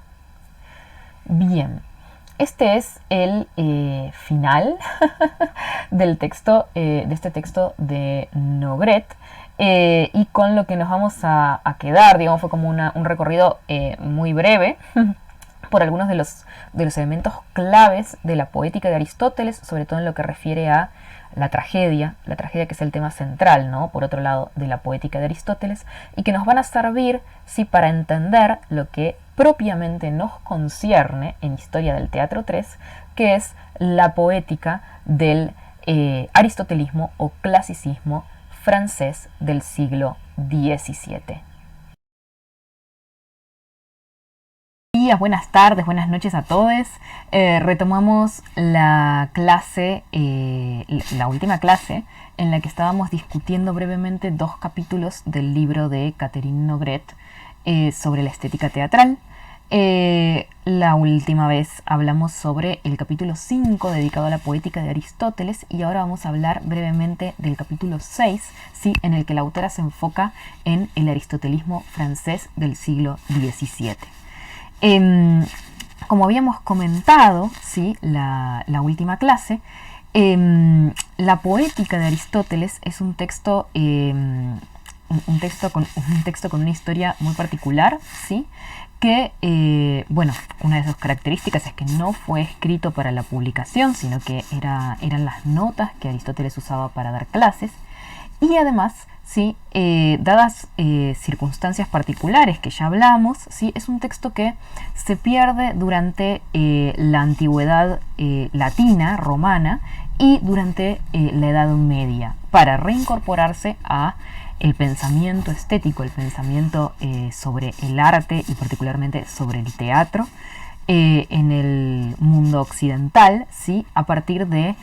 Speaker 1: Bien, este es el final del texto, de este texto de Nogret, y con lo que nos vamos a quedar, digamos, fue como un recorrido muy breve por algunos de los elementos claves de la poética de Aristóteles, sobre todo en lo que refiere a la tragedia que es el tema central, ¿no? Por otro lado, de la poética de Aristóteles, y que nos van a servir, sí, para entender lo que propiamente nos concierne en Historia del Teatro 3, que es la poética del aristotelismo o clasicismo francés del siglo XVII. Buenas tardes, buenas noches a todos. Retomamos la clase, la última clase, en la que estábamos discutiendo brevemente 2 capítulos del libro de Catherine Nogret sobre la estética teatral. La última vez hablamos sobre el capítulo 5 dedicado a la poética de Aristóteles, y ahora vamos a hablar brevemente del capítulo 6, ¿sí? En el que la autora se enfoca en el aristotelismo francés del siglo XVII. Como habíamos comentado, ¿sí? la última clase, la poética de Aristóteles es un texto con una historia muy particular, ¿sí? Que, bueno, una de sus características es que no fue escrito para la publicación, sino que eran las notas que Aristóteles usaba para dar clases, y además, ¿sí? Dadas circunstancias particulares que ya hablamos, ¿sí? Es un texto que se pierde durante la antigüedad latina, romana, y durante la Edad Media, para reincorporarse a el pensamiento estético, el pensamiento sobre el arte y particularmente sobre el teatro en el mundo occidental, ¿sí? A partir de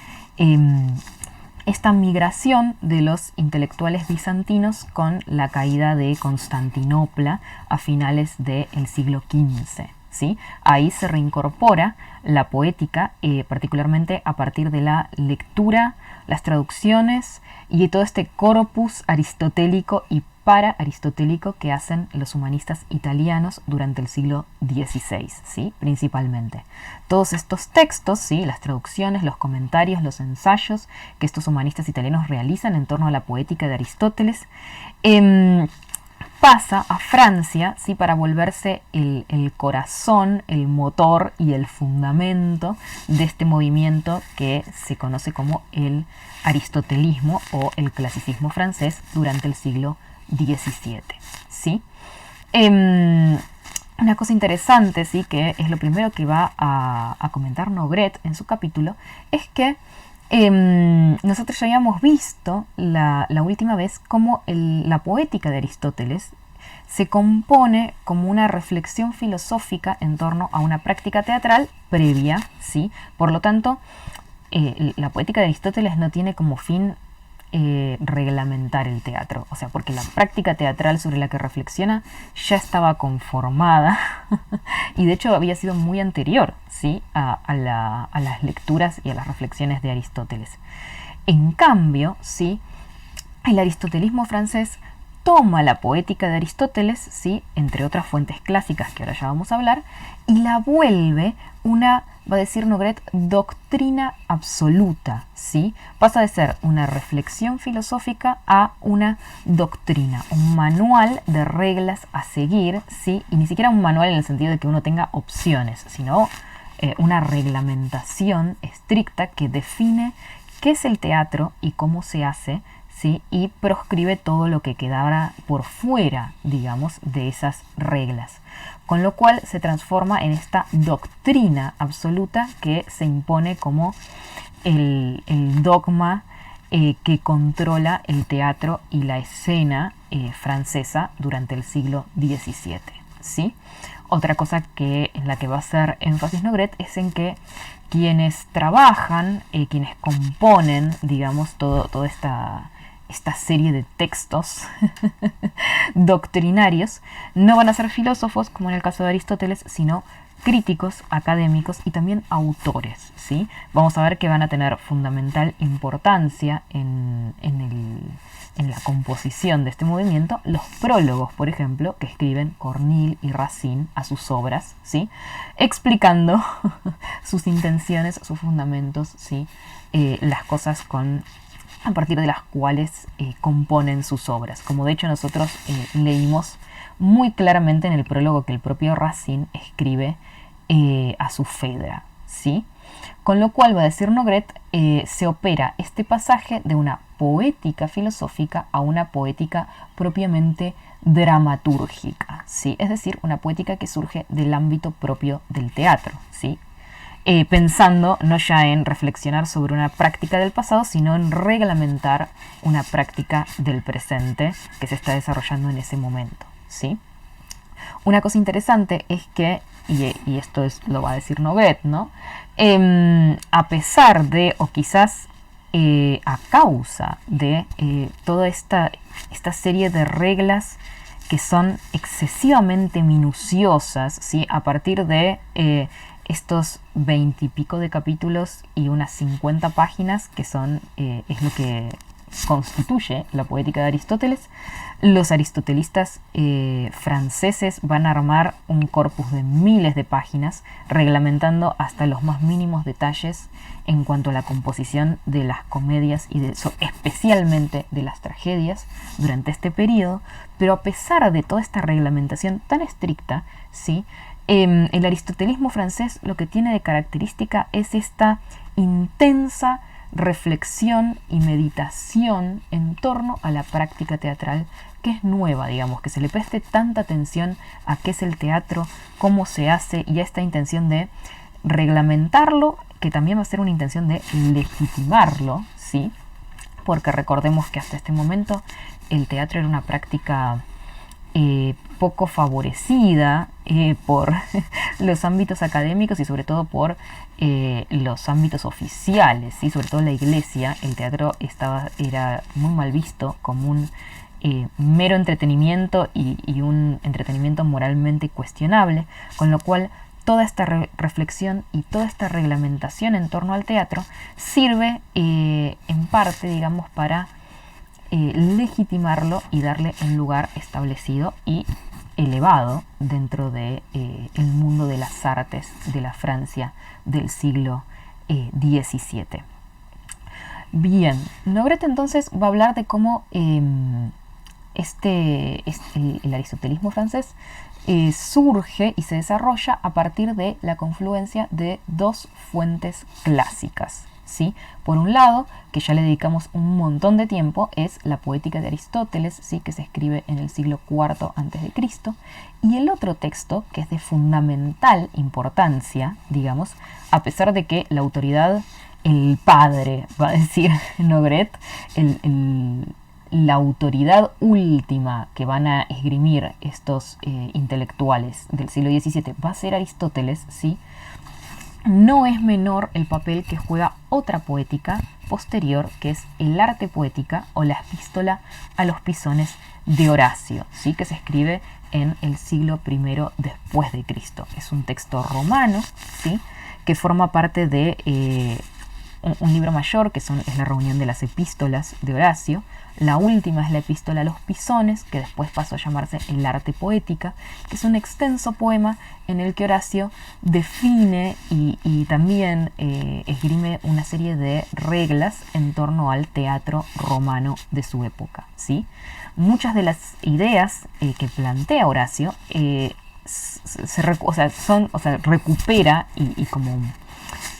Speaker 1: esta migración de los intelectuales bizantinos con la caída de Constantinopla a finales del siglo XV. ¿Sí? Ahí se reincorpora la poética, particularmente a partir de la lectura, las traducciones y todo este corpus aristotélico y para-aristotélico que hacen los humanistas italianos durante el siglo XVI, ¿sí? Principalmente. Todos estos textos, ¿sí? Las traducciones, los comentarios, los ensayos que estos humanistas italianos realizan en torno a la poética de Aristóteles, pasa a Francia, ¿sí? Para volverse el corazón, el motor y el fundamento de este movimiento que se conoce como el aristotelismo o el clasicismo francés durante el siglo XVII, ¿sí? Una cosa interesante, ¿sí? Que es lo primero que va a comentar Nogret en su capítulo, es que nosotros ya habíamos visto la última vez cómo la poética de Aristóteles se compone como una reflexión filosófica en torno a una práctica teatral previa, ¿sí? Por lo tanto, la poética de Aristóteles no tiene como fin reglamentar el teatro. O sea, porque la práctica teatral sobre la que reflexiona ya estaba conformada y de hecho había sido muy anterior, ¿sí?, a las lecturas y a las reflexiones de Aristóteles. En cambio, ¿sí?, el aristotelismo francés toma la poética de Aristóteles, ¿sí?, entre otras fuentes clásicas que ahora ya vamos a hablar, y la vuelve una, va a decir Nogret, doctrina absoluta, ¿sí? Pasa de ser una reflexión filosófica a una doctrina, un manual de reglas a seguir, ¿sí? Y ni siquiera un manual en el sentido de que uno tenga opciones, sino una reglamentación estricta que define qué es el teatro y cómo se hace, ¿sí?, y proscribe todo lo que quedara por fuera, digamos, de esas reglas. Con lo cual se transforma en esta doctrina absoluta que se impone como el dogma que controla el teatro y la escena francesa durante el siglo XVII, ¿sí? Otra cosa en la que va a hacer énfasis Nogret es en que quienes trabajan, quienes componen, digamos, toda esta serie de textos doctrinarios, no van a ser filósofos, como en el caso de Aristóteles, sino críticos, académicos y también autores, ¿sí? Vamos a ver que van a tener fundamental importancia en la composición de este movimiento los prólogos, por ejemplo, que escriben Corneille y Racine a sus obras, ¿sí?, explicando sus intenciones, sus fundamentos, ¿sí?, las cosas a partir de las cuales componen sus obras. Como de hecho nosotros leímos muy claramente en el prólogo que el propio Racine escribe a su Phèdre, ¿sí? Con lo cual, va a decir Nogret, se opera este pasaje de una poética filosófica a una poética propiamente dramatúrgica, ¿sí? Es decir, una poética que surge del ámbito propio del teatro, ¿sí? Pensando no ya en reflexionar sobre una práctica del pasado, sino en reglamentar una práctica del presente que se está desarrollando en ese momento, ¿sí? Una cosa interesante es que, y esto lo va a decir Nogret, ¿no?, a pesar de, o quizás a causa de toda esta serie de reglas que son excesivamente minuciosas, ¿sí?, a partir de estos 20 y pico de capítulos y unas 50 páginas que es lo que constituye la poética de Aristóteles, los aristotelistas franceses van a armar un corpus de miles de páginas reglamentando hasta los más mínimos detalles en cuanto a la composición de las comedias y especialmente de las tragedias durante este periodo. Pero a pesar de toda esta reglamentación tan estricta, ¿sí?, el aristotelismo francés lo que tiene de característica es esta intensa reflexión y meditación en torno a la práctica teatral, que es nueva, digamos, que se le preste tanta atención a qué es el teatro, cómo se hace, y a esta intención de reglamentarlo, que también va a ser una intención de legitimarlo, ¿sí? Porque recordemos que hasta este momento el teatro era una práctica poco favorecida por los ámbitos académicos y sobre todo por los ámbitos oficiales, ¿sí? Sobre todo la iglesia. El teatro era muy mal visto como un mero entretenimiento y un entretenimiento moralmente cuestionable, con lo cual toda esta reflexión y toda esta reglamentación en torno al teatro sirve en parte, digamos, para legitimarlo y darle un lugar establecido y elevado dentro de el mundo de las artes de la Francia del siglo XVII. Bien, Nogret entonces va a hablar de cómo el aristotelismo francés surge y se desarrolla a partir de la confluencia de dos fuentes clásicas, ¿sí? Por un lado, que ya le dedicamos un montón de tiempo, es la poética de Aristóteles, ¿sí?, que se escribe en el siglo IV a.C., y el otro texto, que es de fundamental importancia, digamos, a pesar de que la autoridad, el padre, va a decir Nogret, la autoridad última que van a esgrimir estos intelectuales del siglo XVII va a ser Aristóteles, ¿sí? no es menor el papel que juega otra poética posterior, que es el arte poética o la epístola a los Pisones de Horacio, ¿sí? Que se escribe en el siglo I después de Cristo. Es un texto romano, ¿sí? Que forma parte de un libro mayor, que es la reunión de las epístolas de Horacio. La última es la epístola a los Pisones, que después pasó a llamarse el arte poética, que es un extenso poema en el que Horacio define y también esgrime una serie de reglas en torno al teatro romano de su época, ¿sí? Muchas de las ideas que plantea Horacio recupera y como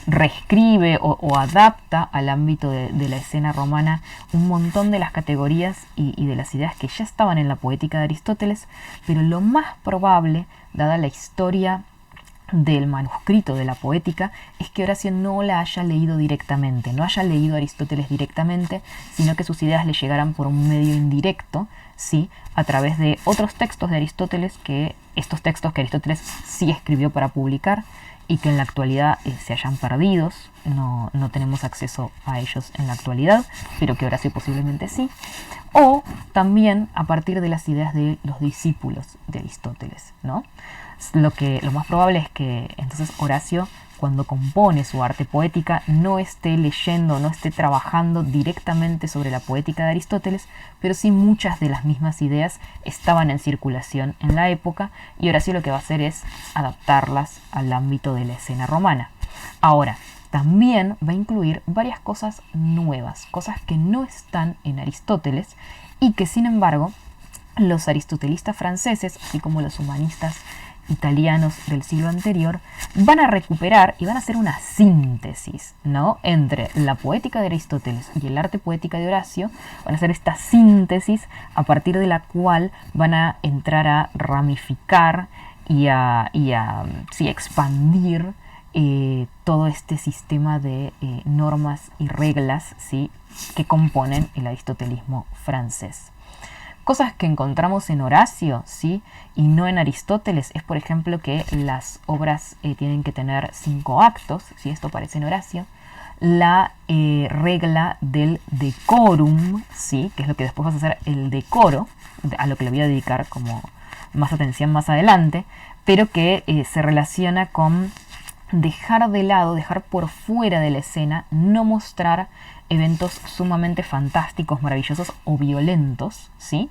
Speaker 1: reescribe o adapta al ámbito de la escena romana un montón de las categorías y de las ideas que ya estaban en la poética de Aristóteles, pero lo más probable, dada la historia del manuscrito de la poética, es que Horacio no la haya leído directamente, no haya leído a Aristóteles directamente, sino que sus ideas le llegaran por un medio indirecto, ¿sí? A través de otros textos de Aristóteles, estos textos que Aristóteles sí escribió para publicar, y que en la actualidad se hayan perdido, no tenemos acceso a ellos en la actualidad, pero que Horacio posiblemente sí, o también a partir de las ideas de los discípulos de Aristóteles, ¿no? Lo más probable es que entonces Horacio, cuando compone su arte poética, no esté leyendo, no esté trabajando directamente sobre la poética de Aristóteles, pero sí muchas de las mismas ideas estaban en circulación en la época, y Horacio lo que va a hacer es adaptarlas al ámbito de la escena romana. Ahora, también va a incluir varias cosas nuevas, cosas que no están en Aristóteles y que sin embargo los aristotelistas franceses, así como los humanistas italianos del siglo anterior, van a recuperar y van a hacer una síntesis, ¿no? Entre la poética de Aristóteles y el arte poética de Horacio. Van a hacer esta síntesis a partir de la cual van a entrar a ramificar y a expandir todo este sistema de normas y reglas, ¿sí? Que componen el aristotelismo francés. Cosas que encontramos en Horacio, ¿sí? Y no en Aristóteles, es por ejemplo que las obras tienen que tener 5 actos, ¿sí? Esto aparece en Horacio. La regla del decorum, ¿sí? Que es lo que después vas a hacer el decoro, a lo que le voy a dedicar como más atención más adelante, pero que se relaciona con dejar de lado, dejar por fuera de la escena, no mostrar eventos sumamente fantásticos, maravillosos o violentos, ¿sí?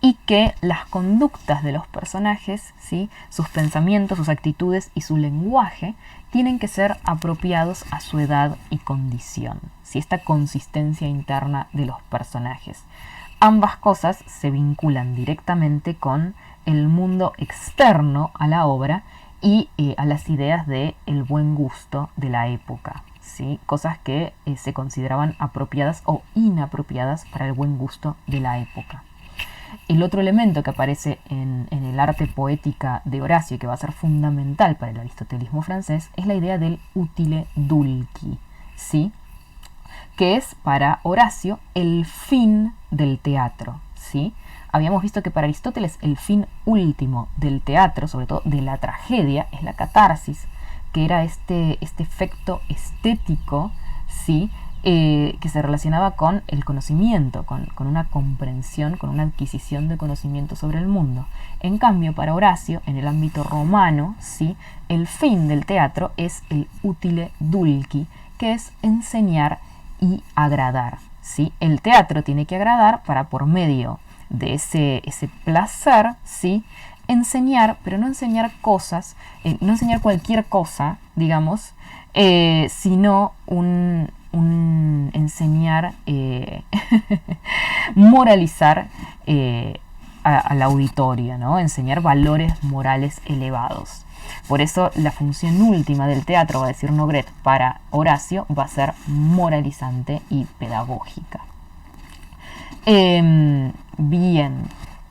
Speaker 1: Y que las conductas de los personajes, ¿sí? Sus pensamientos, sus actitudes y su lenguaje tienen que ser apropiados a su edad y condición, ¿sí? Esta consistencia interna de los personajes. Ambas cosas se vinculan directamente con el mundo externo a la obra y a las ideas del buen gusto de la época, ¿sí? Cosas que se consideraban apropiadas o inapropiadas para el buen gusto de la época. El otro elemento que aparece en el arte poética de Horacio y que va a ser fundamental para el aristotelismo francés es la idea del utile dulci, ¿sí? Que es para Horacio el fin del teatro, ¿sí? Habíamos visto que para Aristóteles el fin último del teatro, sobre todo de la tragedia, es la catarsis, que era este efecto estético, ¿sí? Que se relacionaba con el conocimiento, con una comprensión, con una adquisición de conocimiento sobre el mundo. En cambio, para Horacio, en el ámbito romano, ¿sí? El fin del teatro es el utile dulci, que es enseñar y agradar, ¿sí? El teatro tiene que agradar para, por medio de ese placer, ¿sí? Enseñar, pero no enseñar cosas, no enseñar cualquier cosa, digamos, sino un enseñar, moralizar al auditorio, ¿no? Enseñar valores morales elevados. Por eso la función última del teatro, va a decir Nogret, para Horacio va a ser moralizante y pedagógica.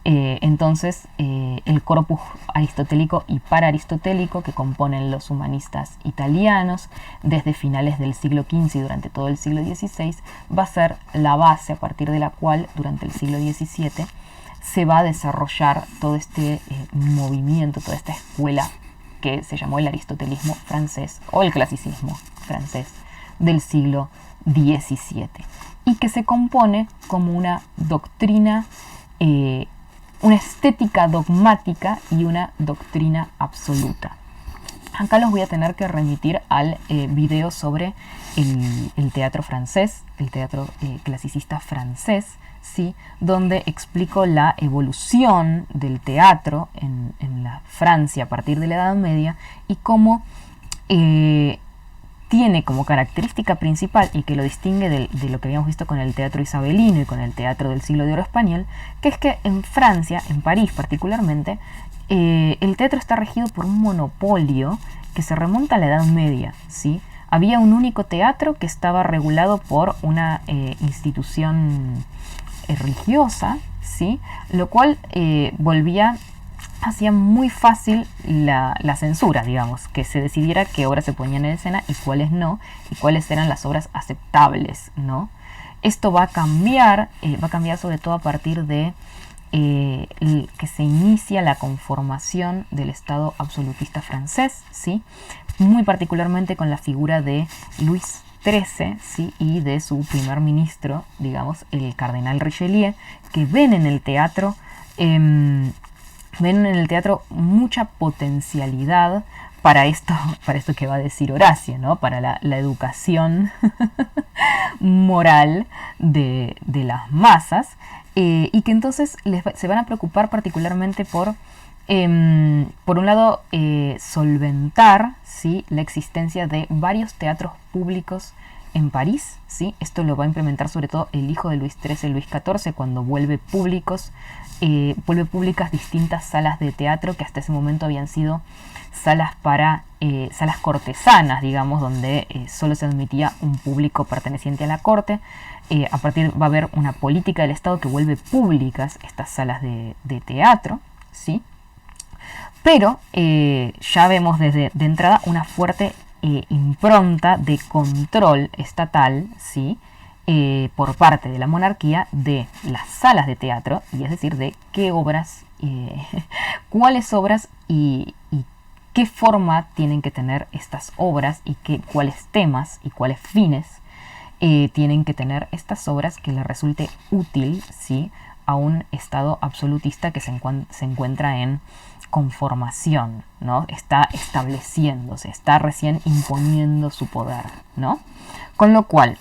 Speaker 1: Entonces el corpus aristotélico y paraaristotélico que componen los humanistas italianos desde finales del siglo XV y durante todo el siglo XVI va a ser la base a partir de la cual durante el siglo XVII se va a desarrollar todo este movimiento, toda esta escuela que se llamó el aristotelismo francés o el clasicismo francés del siglo XVII, y que se compone como una doctrina, una estética dogmática y una doctrina absoluta. Acá los voy a tener que remitir al video sobre el teatro francés, el teatro clasicista francés, ¿sí? Donde explico la evolución del teatro en la Francia a partir de la Edad Media y cómo tiene como característica principal, y que lo distingue de lo que habíamos visto con el teatro isabelino y con el teatro del siglo de oro español, que es que en Francia, en París particularmente, el teatro está regido por un monopolio que se remonta a la Edad Media, ¿sí? Había un único teatro que estaba regulado por una institución religiosa, ¿sí? Lo cual hacía muy fácil la censura, digamos, que se decidiera qué obras se ponían en escena y cuáles no, y cuáles eran las obras aceptables, ¿no? Esto va a cambiar sobre todo a partir de que se inicia la conformación del Estado absolutista francés, ¿sí? Muy particularmente con la figura de Luis XIII, ¿sí? Y de su primer ministro, digamos, el cardenal Richelieu, que ven en el teatro mucha potencialidad para esto que va a decir Horacio, ¿no? Para la educación moral de las masas, y que entonces se van a preocupar particularmente por un lado, solventar, ¿sí? La existencia de varios teatros públicos en París, ¿sí? Esto lo va a implementar sobre todo el hijo de Luis XIII, Luis XIV, cuando vuelve públicas distintas salas de teatro que hasta ese momento habían sido salas cortesanas, digamos, donde solo se admitía un público perteneciente a la corte. A partir va a haber una política del Estado que vuelve públicas estas salas de teatro, ¿sí? Pero ya vemos de entrada una fuerte impronta de control estatal, ¿sí? Por parte de la monarquía de las salas de teatro, y es decir, de qué obras, cuáles obras y qué forma tienen que tener estas obras, y cuáles temas y cuáles fines tienen que tener estas obras que le resulte útil, ¿sí? A un Estado absolutista que se encuentra en conformación, ¿no? Está estableciéndose, está recién imponiendo su poder, ¿no? Con lo cual,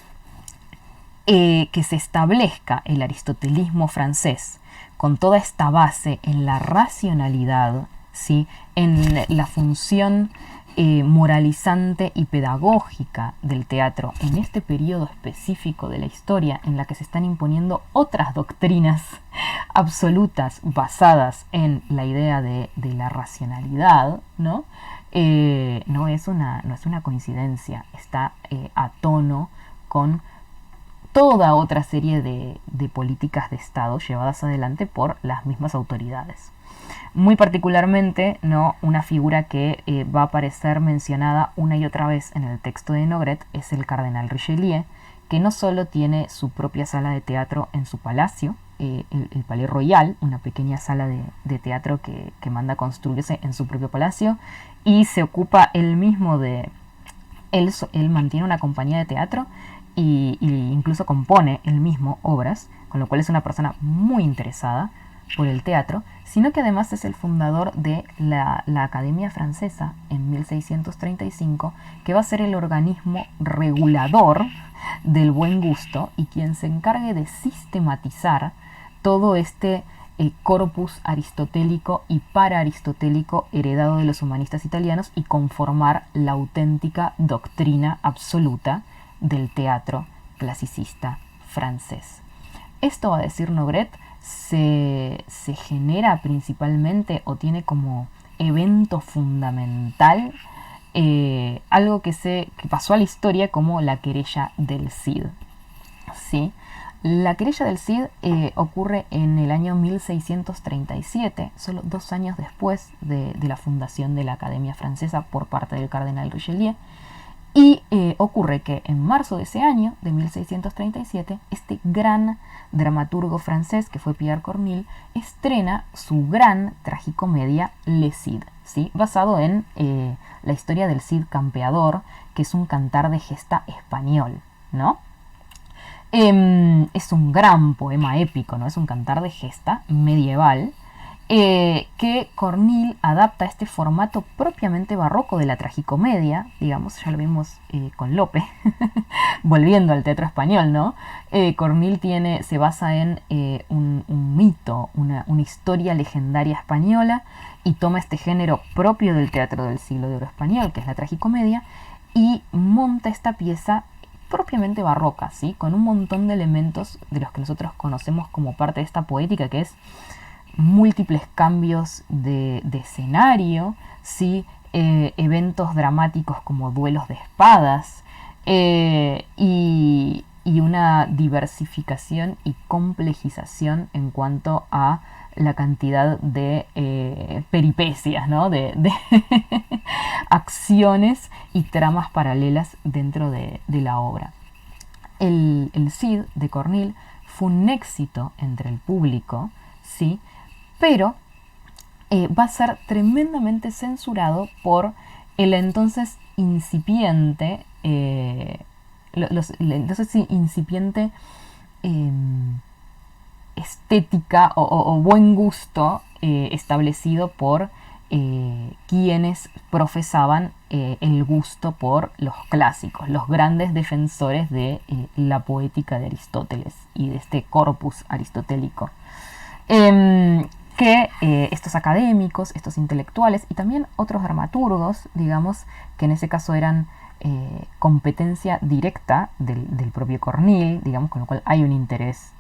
Speaker 1: que se establezca el aristotelismo francés con toda esta base en la racionalidad, ¿sí? En la función moralizante y pedagógica del teatro en este periodo específico de la historia en la que se están imponiendo otras doctrinas absolutas basadas en la idea de la racionalidad, ¿no? No es una coincidencia, está a tono con toda otra serie de políticas de Estado llevadas adelante por las mismas autoridades. Muy particularmente, ¿no? Una figura que va a aparecer mencionada una y otra vez en el texto de Nogret es el cardenal Richelieu, que no solo tiene su propia sala de teatro en su palacio, el Palais Royal, una pequeña sala de teatro que manda a construirse en su propio palacio, y se ocupa él mismo él mantiene una compañía de teatro y incluso compone él mismo obras, con lo cual es una persona muy interesada por el teatro, sino que además es el fundador de la Academia Francesa en 1635, que va a ser el organismo regulador del buen gusto y quien se encargue de sistematizar todo este corpus aristotélico y paraaristotélico heredado de los humanistas italianos y conformar la auténtica doctrina absoluta del teatro clasicista francés. Esto, va a decir Nogret, se genera principalmente o tiene como evento fundamental algo que pasó a la historia como la querella del Cid, ¿sí? La querella del Cid ocurre en el año 1637, solo 2 años después de la fundación de la Academia Francesa por parte del cardenal Richelieu. Y ocurre que en marzo de ese año, de 1637, este gran dramaturgo francés, que fue Pierre Corneille, estrena su gran tragicomedia Le Cid, ¿sí? Basado en la historia del Cid Campeador, que es un cantar de gesta español, ¿no? Es un gran poema épico, ¿no? Es un cantar de gesta medieval que Corneille adapta a este formato propiamente barroco de la tragicomedia, digamos, ya lo vimos con Lope, volviendo al teatro español, ¿no? Corneille se basa en un mito, una historia legendaria española, y toma este género propio del teatro del siglo de oro español, que es la tragicomedia, y monta esta pieza propiamente barroca, ¿sí? Con un montón de elementos de los que nosotros conocemos como parte de esta poética, que es múltiples cambios de escenario, ¿sí? Eventos dramáticos como duelos de espadas, y una diversificación y complejización en cuanto a la cantidad de peripecias, ¿no? de acciones y tramas paralelas dentro de la obra. El Cid de Corneille fue un éxito entre el público, ¿sí? Pero va a ser tremendamente censurado por el entonces incipiente, incipiente estética o buen gusto establecido por quienes profesaban el gusto por los clásicos, los grandes defensores de la poética de Aristóteles y de este corpus aristotélico. Que estos académicos, estos intelectuales y también otros dramaturgos, digamos, que en ese caso eran competencia directa del propio Corneille, digamos, con lo cual hay un interés.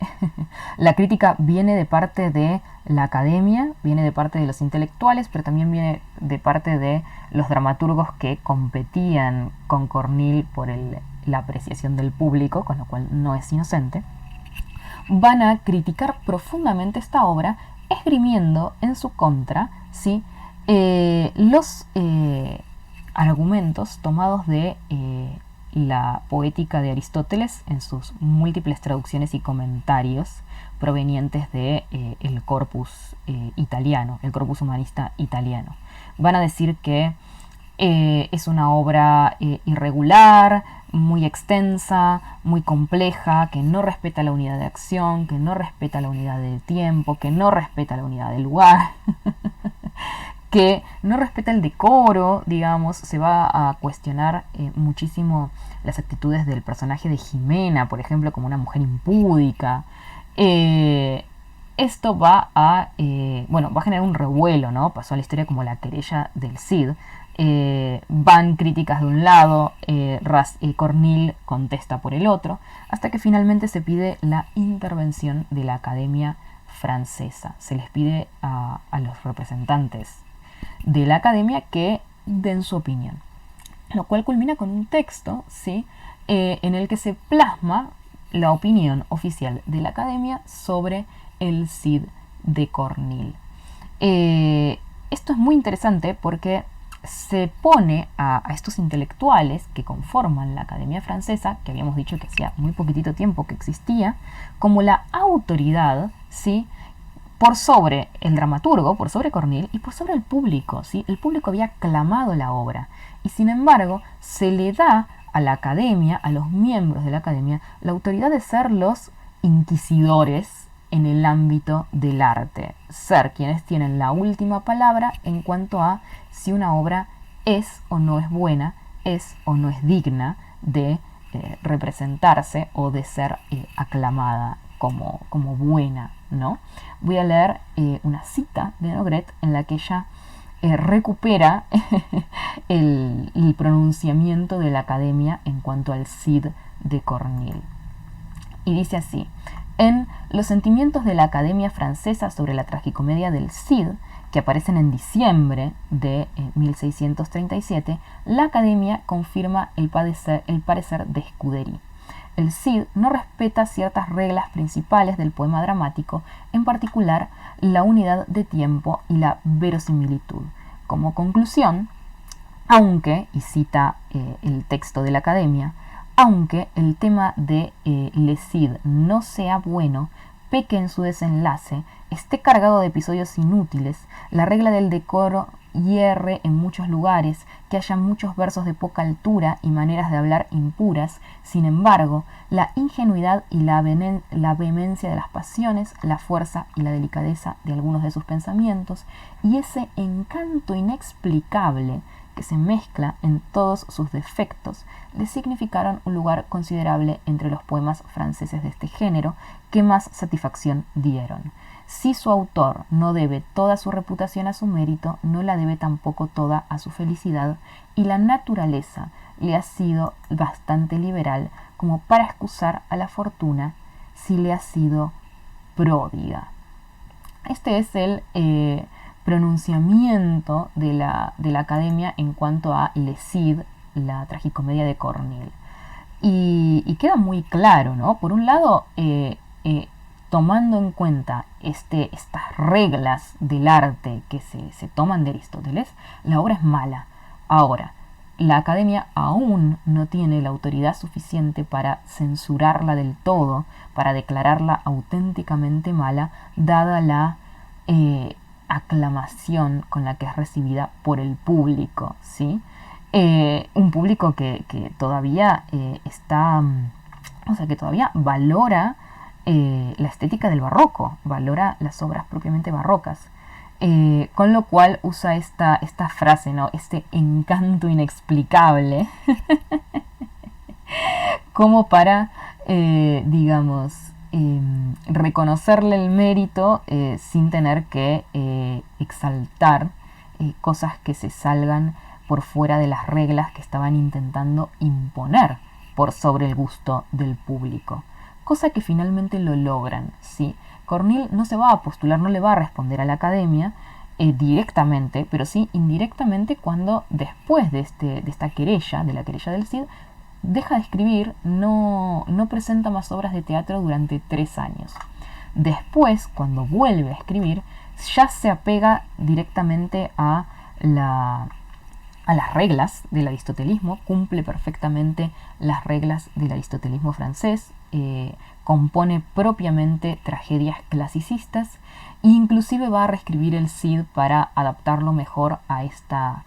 Speaker 1: La crítica viene de parte de la academia, viene de parte de los intelectuales, pero también viene de parte de los dramaturgos que competían con Corneille por la apreciación del público, con lo cual no es inocente. Van a criticar profundamente esta obra, esgrimiendo en su contra, ¿sí? Los argumentos tomados de la poética de Aristóteles en sus múltiples traducciones y comentarios provenientes de el corpus italiano, el corpus humanista italiano. Van a decir que es una obra irregular, muy extensa, muy compleja, que no respeta la unidad de acción, que no respeta la unidad de tiempo, que no respeta la unidad de lugar, que no respeta el decoro, digamos. Se va a cuestionar muchísimo las actitudes del personaje de Jimena, por ejemplo, como una mujer impúdica. Esto va a generar un revuelo, ¿no? Pasó a la historia como la querella del Cid. Van críticas de un lado, Corneille contesta por el otro, hasta que finalmente se pide la intervención de la Academia Francesa. Se les pide a los representantes de la Academia que den su opinión, lo cual culmina con un texto, ¿sí? En el que se plasma la opinión oficial de la Academia sobre el Cid de Corneille. Esto es muy interesante porque se pone a estos intelectuales que conforman la Academia Francesa, que habíamos dicho que hacía muy poquitito tiempo que existía, como la autoridad, ¿sí? Por sobre el dramaturgo, por sobre Corneille y por sobre el público, ¿sí? El público había aclamado la obra y sin embargo se le da a la Academia, a los miembros de la Academia, la autoridad de ser los inquisidores en el ámbito del arte, ser quienes tienen la última palabra en cuanto a si una obra es o no es buena, es o no es digna de representarse o de ser aclamada como buena, ¿no? Voy a leer una cita de Nogret en la que ella recupera el pronunciamiento de la Academia en cuanto al Cid de Corneille. Y dice así: en Los sentimientos de la Academia Francesa sobre la tragicomedia del Cid, que aparecen en diciembre de 1637, la Academia confirma el parecer de Scudery. El Cid no respeta ciertas reglas principales del poema dramático, en particular la unidad de tiempo y la verosimilitud. Como conclusión, aunque, y cita el texto de la Academia, aunque el tema de Le Cid no sea bueno, peque en su desenlace, esté cargado de episodios inútiles, la regla del decoro
Speaker 2: hierre en muchos lugares, que haya muchos versos de poca altura y maneras de hablar impuras. Sin embargo, la ingenuidad y la vehemencia de las pasiones, la fuerza y la delicadeza de algunos de sus pensamientos, y ese encanto inexplicable que se mezcla en todos sus defectos, le significaron un lugar considerable entre los poemas franceses de este género que más satisfacción dieron. Si su autor no debe toda su reputación a su mérito, no la debe tampoco toda a su felicidad, y la naturaleza le ha sido bastante liberal como para excusar a la fortuna si le ha sido pródiga. Este es el pronunciamiento de la Academia en cuanto a Le Cid, la tragicomedia de Corneille. Y queda muy claro, ¿no? Por un lado, tomando en cuenta estas reglas del arte que se toman de Aristóteles, la obra es mala. Ahora, la Academia aún no tiene la autoridad suficiente para censurarla del todo, para declararla auténticamente mala, dada la aclamación con la que es recibida por el público, ¿sí? Un público que todavía que todavía valora la estética del barroco, valora las obras propiamente barrocas. Con lo cual usa esta frase, ¿no? Este encanto inexplicable como para, reconocerle el mérito sin tener que exaltar cosas que se salgan por fuera de las reglas que estaban intentando imponer por sobre el gusto del público. Cosa que finalmente lo logran, ¿sí? Corneille no se va a postular, no le va a responder a la Academia directamente, pero sí indirectamente cuando después de esta querella, de la querella del Cid, deja de escribir, no presenta más obras de teatro durante 3 años. Después, cuando vuelve a escribir, ya se apega directamente a las reglas del aristotelismo, cumple perfectamente las reglas del aristotelismo francés, compone propiamente tragedias clasicistas e inclusive va a reescribir el Cid para adaptarlo mejor a esta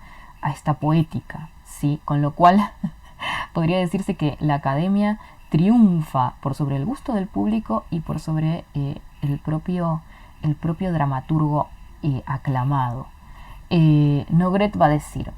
Speaker 2: poética, ¿sí? Con lo cual podría decirse que la Academia triunfa por sobre el gusto del público y por sobre el propio dramaturgo aclamado. Nogret va a decir: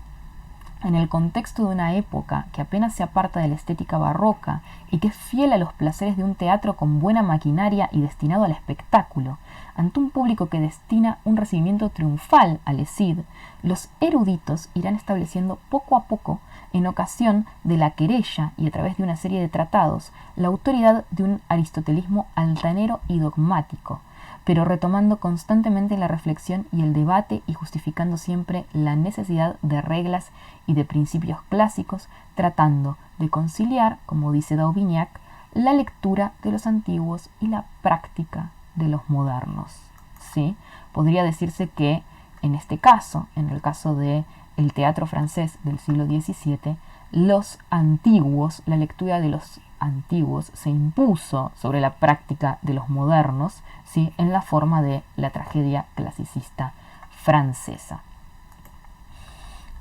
Speaker 2: en el contexto de una época que apenas se aparta de la estética barroca y que es fiel a los placeres de un teatro con buena maquinaria y destinado al espectáculo, ante un público que destina un recibimiento triunfal al Cid, los eruditos irán estableciendo poco a poco, en ocasión de la querella y a través de una serie de tratados, la autoridad de un aristotelismo altanero y dogmático, pero retomando constantemente la reflexión y el debate y justificando siempre la necesidad de reglas y de principios clásicos, tratando de conciliar, como dice Daubignac, la lectura de los antiguos y la práctica de los modernos, ¿sí? Podría decirse que en este caso, en el caso del teatro francés del siglo XVII, los antiguos, la lectura de los antiguos se impuso sobre la práctica de los modernos, ¿sí? En la forma de la tragedia clasicista francesa.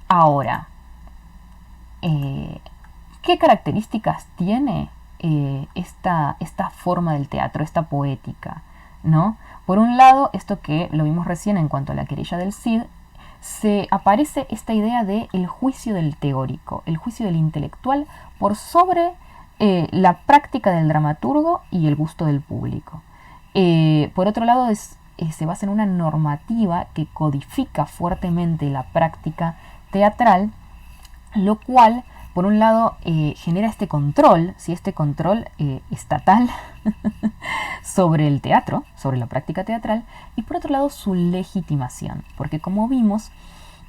Speaker 2: Ahora, ¿qué características tiene esta forma del teatro, esta poética, ¿no? Por un lado, esto que lo vimos recién en cuanto a la querella del Cid, se aparece esta idea de el juicio del teórico, el juicio del intelectual por sobre la práctica del dramaturgo y el gusto del público. Por otro lado, se basa en una normativa que codifica fuertemente la práctica teatral, lo cual, por un lado, genera este control, ¿sí? Este control estatal sobre el teatro, sobre la práctica teatral, y por otro lado su legitimación, porque como vimos,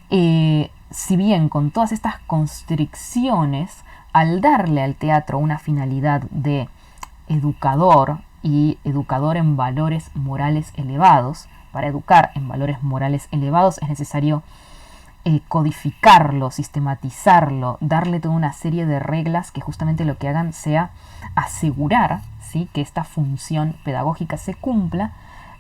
Speaker 2: si bien con todas estas constricciones, al darle al teatro una finalidad de educador y educador en valores morales elevados, para educar en valores morales elevados es necesario codificarlo, sistematizarlo, darle toda una serie de reglas que justamente lo que hagan sea asegurar, ¿sí?, que esta función pedagógica se cumpla.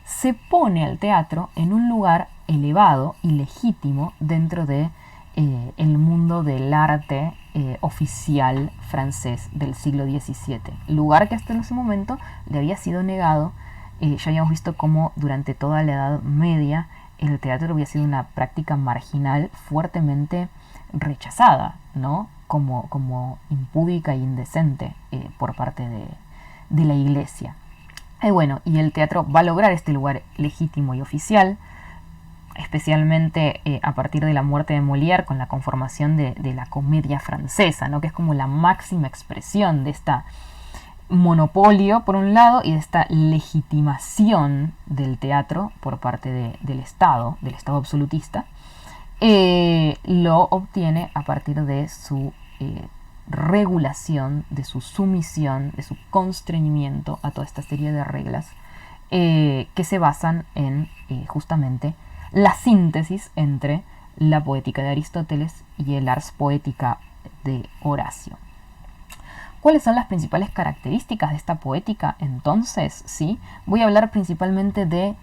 Speaker 2: Se pone al teatro en un lugar elevado y legítimo dentro de el mundo del arte oficial francés del siglo XVII, lugar que hasta en ese momento le había sido negado. Ya habíamos visto cómo durante toda la Edad Media el teatro había sido una práctica marginal fuertemente rechazada, ¿no? Como impúdica e indecente por parte de la Iglesia. Bueno, y el teatro va a lograr este lugar legítimo y oficial, especialmente a partir de la muerte de Molière, con la conformación de la comedia francesa, ¿no? Que es como la máxima expresión de esta monopolio por un lado y de esta legitimación del teatro por parte del Estado absolutista. Lo obtiene a partir de su regulación, de su sumisión, de su constreñimiento a toda esta serie de reglas que se basan en justamente la síntesis entre la poética de Aristóteles y el ars poética de Horacio. ¿Cuáles son las principales características de esta poética? Entonces, ¿sí? Voy a hablar principalmente de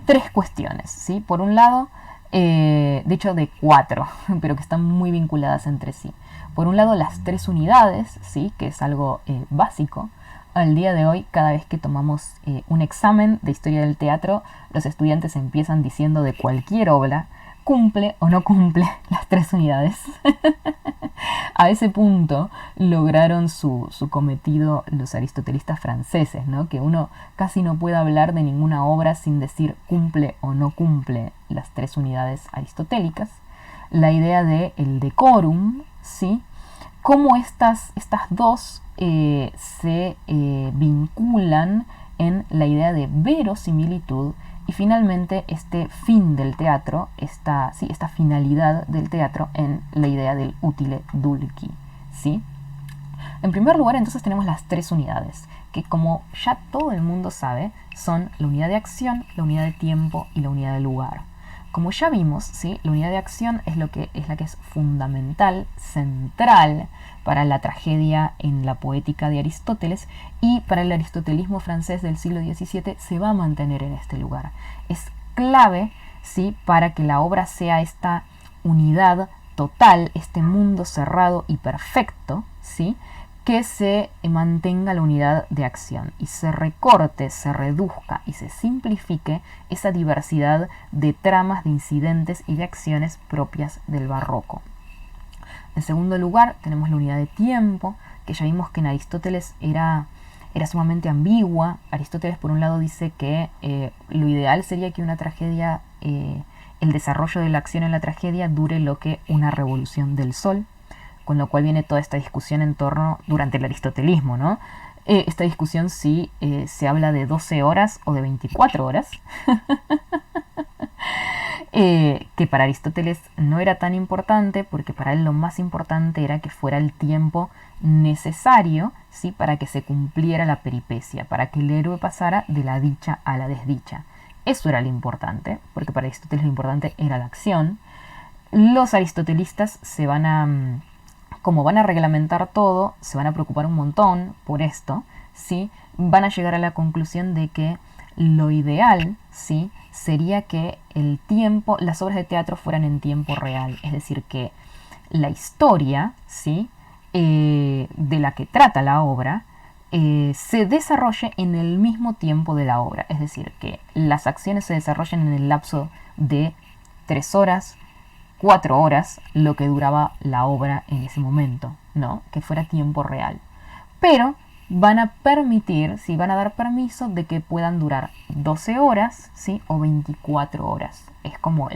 Speaker 2: tres cuestiones, ¿sí? Por un lado, de hecho de cuatro, pero que están muy vinculadas entre sí. Por un lado, las tres unidades, ¿sí? Que es algo básico. Al día de hoy, cada vez que tomamos un examen de historia del teatro, los estudiantes empiezan diciendo de cualquier obra, cumple o no cumple las tres unidades. A ese punto lograron su cometido los aristotelistas franceses, ¿no? Que uno casi no puede hablar de ninguna obra sin decir cumple o no cumple las tres unidades aristotélicas. La idea de el decorum, ¿sí? Cómo estas dos se vinculan en la idea de verosimilitud. Y finalmente este fin del teatro, esta finalidad del teatro en la idea del utile dulci, ¿sí? En primer lugar, entonces tenemos las tres unidades, que como ya todo el mundo sabe, son la unidad de acción, la unidad de tiempo y la unidad de lugar. Como ya vimos, ¿sí? La unidad de acción es la que es fundamental, central para la tragedia en la poética de Aristóteles, y para el aristotelismo francés del siglo XVII se va a mantener en este lugar. Es clave, ¿sí? Para que la obra sea esta unidad total, este mundo cerrado y perfecto, ¿sí? Que se mantenga la unidad de acción y se recorte, se reduzca y se simplifique esa diversidad de tramas, de incidentes y de acciones propias del barroco. En segundo lugar, tenemos la unidad de tiempo, que ya vimos que en Aristóteles era sumamente ambigua. Aristóteles, por un lado, dice que lo ideal sería que una tragedia, el desarrollo de la acción en la tragedia dure lo que una revolución del sol, con lo cual viene toda esta discusión en torno, durante el aristotelismo, ¿no? Esta discusión si se habla de 12 horas o de 24 horas, que para Aristóteles no era tan importante, porque para él lo más importante era que fuera el tiempo necesario, ¿sí? Para que se cumpliera la peripecia, para que el héroe pasara de la dicha a la desdicha. Eso era lo importante, porque para Aristóteles lo importante era la acción. Los aristotelistas como van a reglamentar todo, se van a preocupar un montón por esto, ¿sí? Van a llegar a la conclusión de que lo ideal, ¿sí? Sería que las obras de teatro fueran en tiempo real, es decir, que la historia, ¿sí? De la que trata la obra se desarrolle en el mismo tiempo de la obra, es decir, que las acciones se desarrollen en el lapso de 3 horas, 4 horas, lo que duraba la obra en ese momento, ¿no? Que fuera tiempo real. Pero van a permitir, ¿sí? Van a dar permiso de que puedan durar 12 horas, ¿sí? O 24 horas. Es como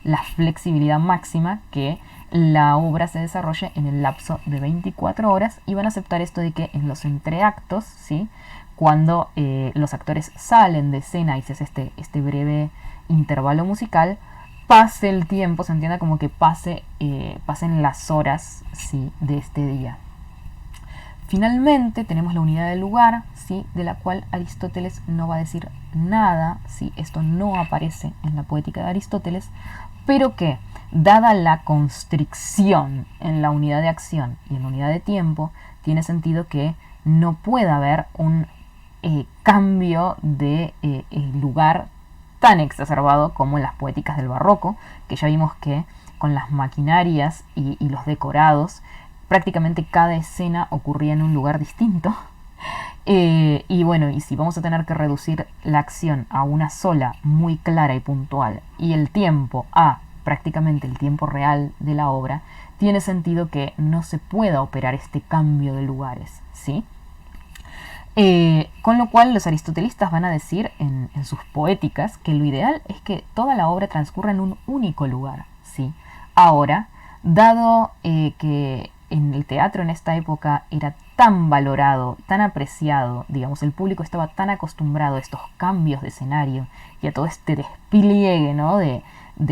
Speaker 2: la flexibilidad máxima, que la obra se desarrolle en el lapso de 24 horas, y van a aceptar esto de que en los entreactos, ¿sí? Cuando los actores salen de escena y se hace este breve intervalo musical, pase el tiempo, se entienda como que pasen las horas, ¿sí? De este día. Finalmente tenemos la unidad del lugar, ¿sí? De la cual Aristóteles no va a decir nada, ¿sí? Esto no aparece en la poética de Aristóteles, pero que, dada la constricción en la unidad de acción y en la unidad de tiempo, tiene sentido que no pueda haber un cambio de lugar tan exacerbado como en las poéticas del barroco, que ya vimos que con las maquinarias y los decorados, prácticamente cada escena ocurría en un lugar distinto. Y bueno, y si vamos a tener que reducir la acción a una sola, muy clara y puntual, y el tiempo a prácticamente el tiempo real de la obra, tiene sentido que no se pueda operar este cambio de lugares, ¿sí? Con lo cual los aristotelistas van a decir en sus poéticas que lo ideal es que toda la obra transcurra en un único lugar, ¿sí? Ahora, dado que en el teatro en esta época era tan valorado, tan apreciado, digamos, el público estaba tan acostumbrado a estos cambios de escenario y a todo este despliegue, ¿no?, de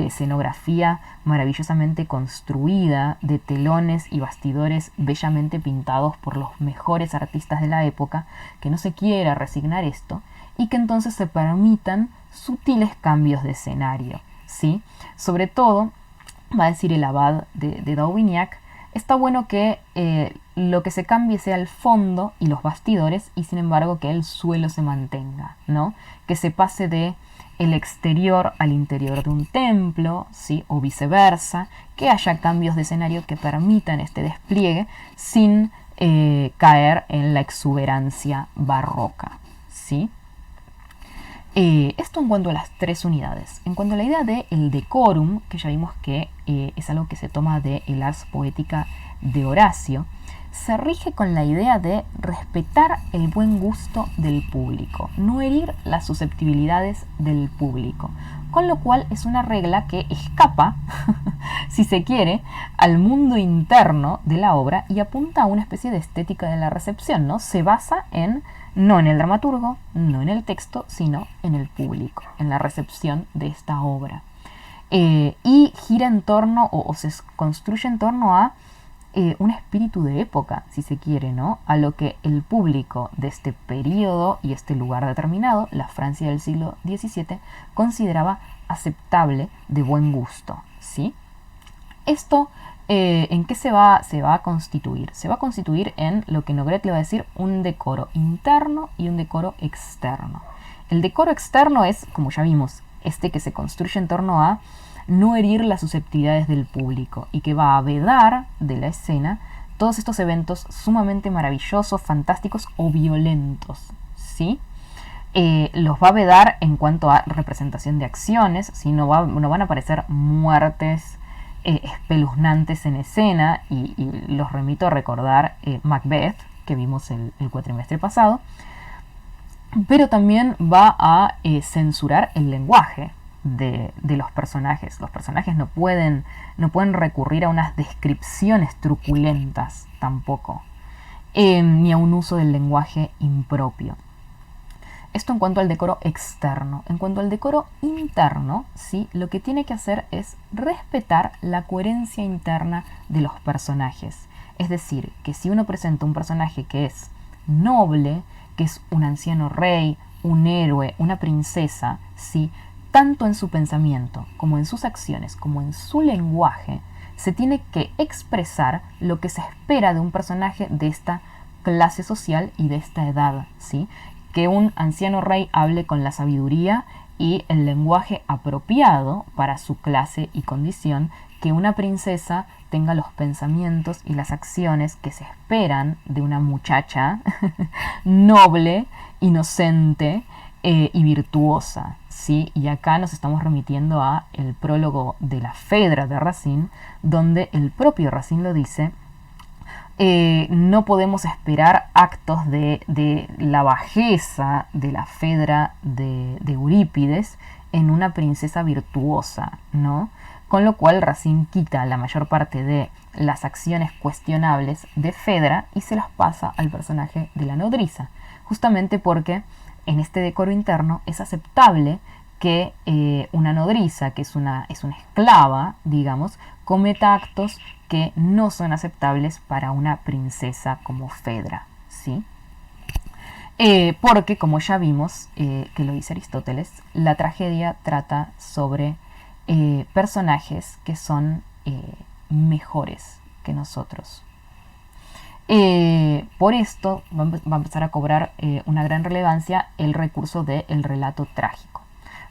Speaker 2: escenografía maravillosamente construida, de telones y bastidores bellamente pintados por los mejores artistas de la época, que no se quiera resignar esto y que entonces se permitan sutiles cambios de escenario, ¿sí? Sobre todo, va a decir el abad de Daubignac, está bueno que lo que se cambie sea el fondo y los bastidores y sin embargo que el suelo se mantenga, ¿no? Que se pase de el exterior al interior de un templo, ¿sí?, o viceversa, que haya cambios de escenario que permitan este despliegue sin caer en la exuberancia barroca, ¿sí? Esto en cuanto a las tres unidades. En cuanto a la idea del decorum, que ya vimos que es algo que se toma de el Ars Poetica de Horacio, se rige con la idea de respetar el buen gusto del público, no herir las susceptibilidades del público, con lo cual es una regla que escapa, si se quiere, al mundo interno de la obra y apunta a una especie de estética de la recepción, ¿no? Se basa no en el dramaturgo, no en el texto, sino en el público, en la recepción de esta obra. Y gira en torno, o se construye en torno a un espíritu de época, si se quiere, ¿no? A lo que el público de este periodo y este lugar determinado, la Francia del siglo XVII, consideraba aceptable, de buen gusto, ¿sí? Esto, ¿en qué se va a constituir? Se va a constituir en lo que Nogret le va a decir un decoro interno y un decoro externo. El decoro externo es, como ya vimos, este que se construye en torno a no herir las susceptibilidades del público y que va a vedar de la escena todos estos eventos sumamente maravillosos, fantásticos o violentos, ¿sí? Los va a vedar en cuanto a representación de acciones, ¿sí? No van a aparecer muertes espeluznantes en escena y los remito a recordar Macbeth, que vimos el cuatrimestre pasado, pero también va a censurar el lenguaje de los personajes. Los personajes no pueden recurrir a unas descripciones truculentas tampoco, ni a un uso del lenguaje impropio. Esto en cuanto al decoro externo. En cuanto al decoro interno, ¿sí?, lo que tiene que hacer es respetar la coherencia interna de los personajes. Es decir, que si uno presenta un personaje que es noble, que es un anciano rey, un héroe, una princesa, ¿sí?, tanto en su pensamiento, como en sus acciones, como en su lenguaje, se tiene que expresar lo que se espera de un personaje de esta clase social y de esta edad, ¿sí? Que un anciano rey hable con la sabiduría y el lenguaje apropiado para su clase y condición, que una princesa tenga los pensamientos y las acciones que se esperan de una muchacha noble, inocente y virtuosa, ¿sí? Y acá nos estamos remitiendo a el prólogo de la Fedra de Racine, donde el propio Racine lo dice: no podemos esperar actos de la bajeza de la Fedra de Eurípides en una princesa virtuosa, ¿no? Con lo cual Racine quita la mayor parte de las acciones cuestionables de Fedra y se las pasa al personaje de la nodriza, justamente porque en este decoro interno es aceptable que una nodriza, que es una esclava, digamos, cometa actos que no son aceptables para una princesa como Fedra, ¿sí? Porque, como ya vimos, que lo dice Aristóteles, la tragedia trata sobre personajes que son mejores que nosotros. Por esto va a empezar a cobrar una gran relevancia el recurso del relato trágico.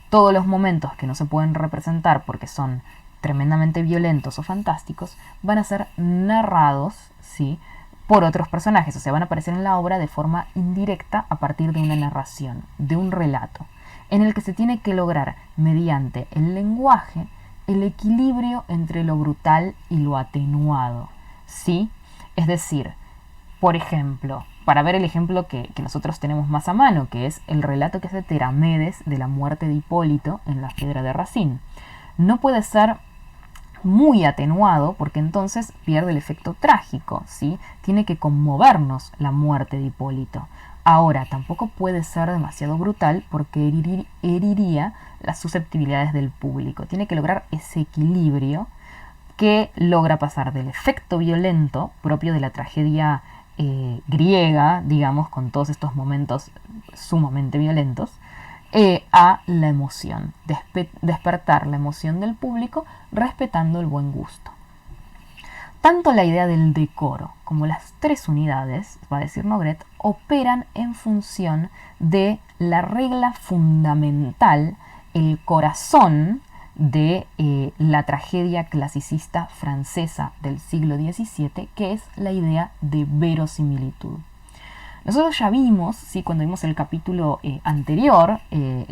Speaker 2: todos los momentos que no se pueden representar porque son tremendamente violentos o fantásticos van a ser narrados, ¿sí?, por otros personajes, o sea, van a aparecer en la obra de forma indirecta a partir de una narración, de un relato, en el que se tiene que lograr, mediante el lenguaje, el equilibrio entre lo brutal y lo atenuado, ¿sí? Es decir, por ejemplo, para ver el ejemplo que nosotros tenemos más a mano, que es el relato que hace Teramedes de la muerte de Hipólito en la Piedra de Racine. No puede ser muy atenuado porque entonces pierde el efecto trágico, ¿sí? Tiene que conmovernos la muerte de Hipólito. Ahora, tampoco puede ser demasiado brutal porque heriría las susceptibilidades del público. Tiene que lograr ese equilibrio que logra pasar del efecto violento propio de la tragedia griega, digamos, con todos estos momentos sumamente violentos, a la emoción, despertar la emoción del público respetando el buen gusto. Tanto la idea del decoro como las tres unidades, va a decir Nogret, operan en función de la regla fundamental, el corazón de la tragedia clasicista francesa del siglo XVII, que es la idea de verosimilitud. Nosotros ya vimos, ¿sí?, cuando vimos el capítulo anterior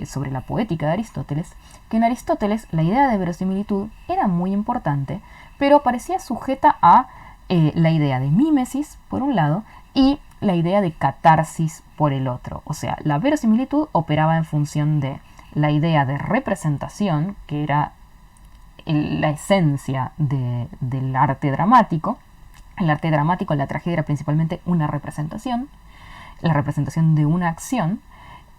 Speaker 2: sobre la poética de Aristóteles, que en Aristóteles la idea de verosimilitud era muy importante, pero parecía sujeta a la idea de mímesis, por un lado, y la idea de catarsis por el otro. O sea, la verosimilitud operaba en función de la idea de representación, que era la esencia del arte dramático. El arte dramático, la tragedia, era principalmente una representación, la representación de una acción,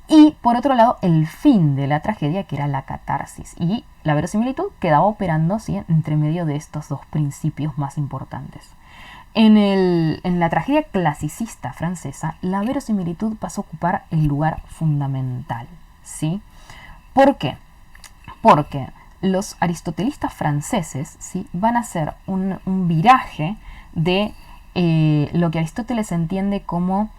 Speaker 2: y por otro lado el fin de la tragedia, que era la catarsis, y la verosimilitud quedaba operando, ¿sí?, entre medio de estos dos principios más importantes. En la tragedia clasicista francesa, la verosimilitud pasó a ocupar el lugar fundamental, ¿sí? ¿Por qué? Porque los aristotelistas franceses, ¿sí?, van a hacer un viraje de lo que Aristóteles entiende como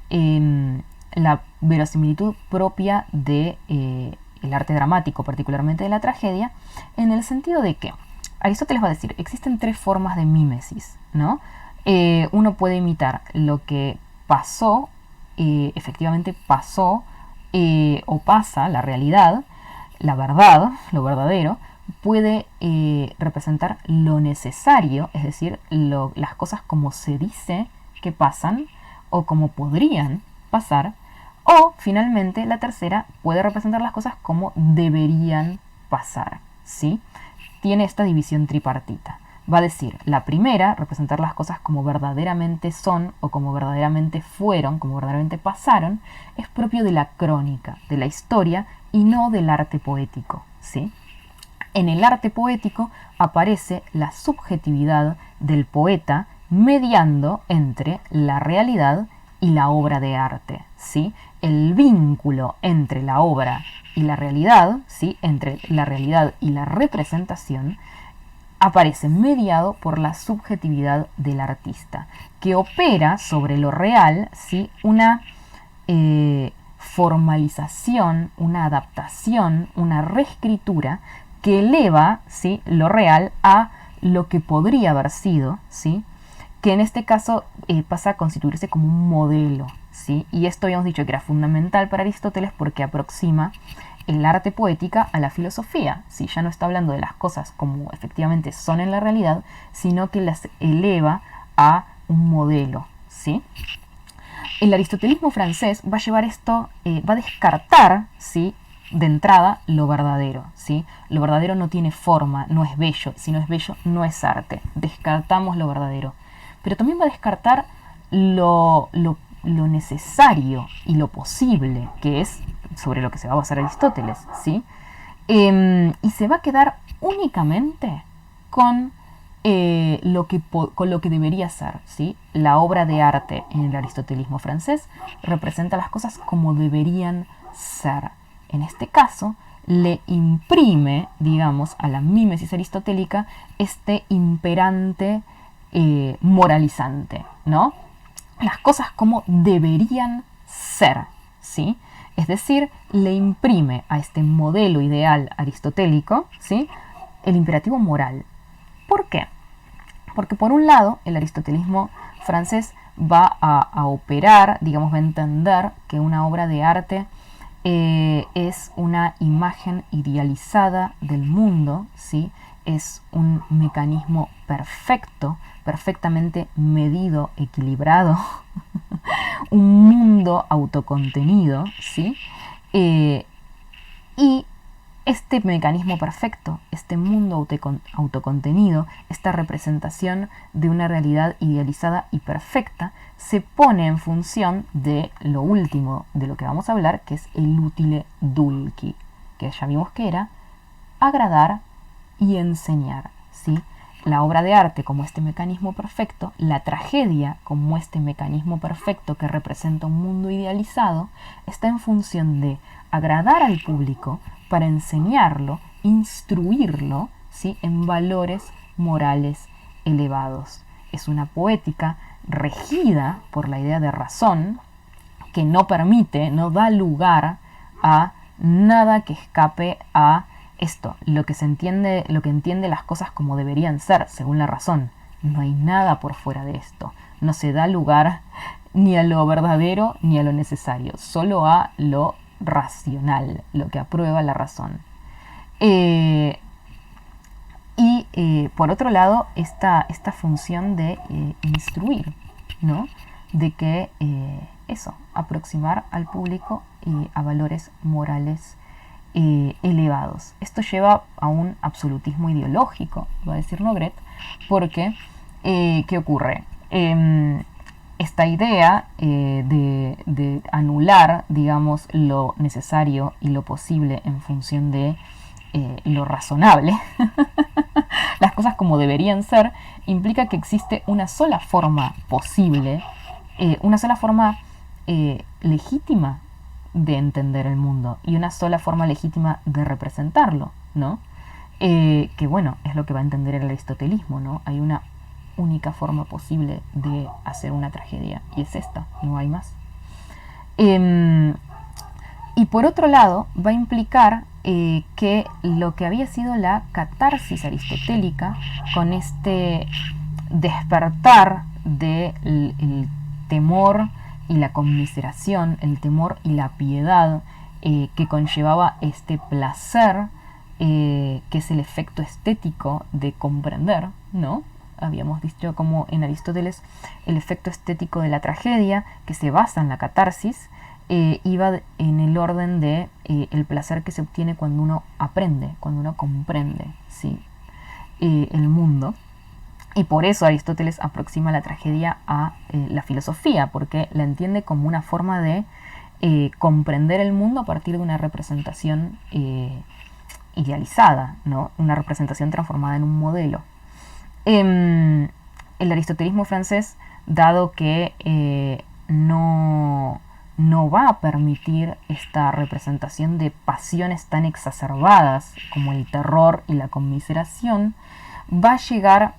Speaker 2: la verosimilitud propia de el arte dramático, particularmente de la tragedia, en el sentido de que Aristóteles va a decir, existen tres formas de mímesis, ¿no? Uno puede imitar lo que pasó, efectivamente pasó o pasa, la realidad, la verdad, lo verdadero, puede representar lo necesario, es decir, las cosas como se dice que pasan o como podrían pasar, o finalmente la tercera puede representar las cosas como deberían pasar, ¿sí? Tiene esta división tripartita. Va a decir, la primera, representar las cosas como verdaderamente son o como verdaderamente fueron, como verdaderamente pasaron, es propio de la crónica, de la historia y no del arte poético, ¿sí? En el arte poético aparece la subjetividad del poeta mediando entre la realidad y la obra de arte, ¿sí? El vínculo entre la obra y la realidad, ¿sí?, entre la realidad y la representación, aparece mediado por la subjetividad del artista, que opera sobre lo real, ¿sí?, una formalización, una adaptación, una reescritura que eleva, ¿sí?, lo real a lo que podría haber sido, ¿sí?, que en este caso pasa a constituirse como un modelo, ¿sí? Y esto habíamos dicho que era fundamental para Aristóteles porque aproxima el arte poética a la filosofía, ¿sí? Ya no está hablando de las cosas como efectivamente son en la realidad, sino que las eleva a un modelo, ¿sí? El aristotelismo francés va a llevar esto, va a descartar, ¿sí?, de entrada lo verdadero, ¿sí? Lo verdadero no tiene forma, no es bello, si no es bello no es arte, descartamos lo verdadero. Pero también va a descartar lo necesario y lo posible, que es sobre lo que se va a basar Aristóteles, ¿sí? Y se va a quedar únicamente con lo que debería ser, ¿sí? La obra de arte en el aristotelismo francés representa las cosas como deberían ser. En este caso, le imprime, digamos, a la mímesis aristotélica este imperante moralizante, ¿no? Las cosas como deberían ser, ¿sí? Es decir, le imprime a este modelo ideal aristotélico, ¿sí?, el imperativo moral. ¿Por qué? Porque por un lado, el aristotelismo francés va a operar, digamos, va a entender que una obra de arte es una imagen idealizada del mundo, ¿sí? Es un mecanismo perfecto, perfectamente medido, equilibrado, un mundo autocontenido, ¿sí? Y este mecanismo perfecto, este mundo autocontenido, esta representación de una realidad idealizada y perfecta, se pone en función de lo último de lo que vamos a hablar, que es el utile dulci, que ya vimos que era agradar y enseñar, ¿sí? La obra de arte como este mecanismo perfecto, la tragedia como este mecanismo perfecto que representa un mundo idealizado, está en función de agradar al público para enseñarlo, instruirlo, ¿sí?, en valores morales elevados. Es una poética regida por la idea de razón que no permite, no da lugar a nada que escape a esto, lo que entiende las cosas como deberían ser, según la razón. No hay nada por fuera de esto. No se da lugar ni a lo verdadero ni a lo necesario, solo a lo racional, lo que aprueba la razón. Por otro lado, esta función de instruir, ¿no? De que aproximar al público a valores morales elevados. Esto lleva a un absolutismo ideológico, va a decir Nogret, porque ¿qué ocurre? Esta idea de anular, digamos, lo necesario y lo posible en función de lo razonable, las cosas como deberían ser, implica que existe una sola forma posible, una sola forma legítima de entender el mundo y una sola forma legítima de representarlo, ¿no? Que bueno, es lo que va a entender el aristotelismo, ¿no? Hay una única forma posible de hacer una tragedia y es esta, no hay más. Y por otro lado, va a implicar que lo que había sido la catarsis aristotélica, con este despertar del temor y la conmiseración, el temor y la piedad que conllevaba este placer, que es el efecto estético de comprender, ¿no? Habíamos dicho como en Aristóteles el efecto estético de la tragedia, que se basa en la catarsis, iba en el orden de el placer que se obtiene cuando uno aprende, cuando uno comprende, ¿sí?, el mundo. Y por eso Aristóteles aproxima la tragedia a la filosofía, porque la entiende como una forma de comprender el mundo a partir de una representación idealizada, ¿no? Una representación transformada en un modelo. El aristotelismo francés, dado que no va a permitir esta representación de pasiones tan exacerbadas como el terror y la conmiseración, va a llegar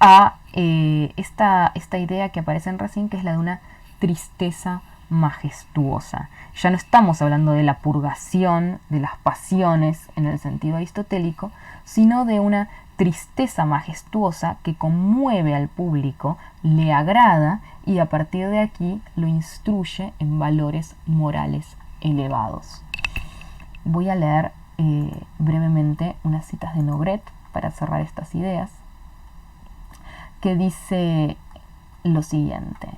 Speaker 2: a esta idea que aparece en Racine, que es la de una tristeza majestuosa. Ya no estamos hablando de la purgación de las pasiones en el sentido aristotélico, sino de una tristeza majestuosa que conmueve al público, le agrada y a partir de aquí lo instruye en valores morales elevados. Voy a leer brevemente unas citas de Nogret para cerrar estas ideas, que dice lo siguiente.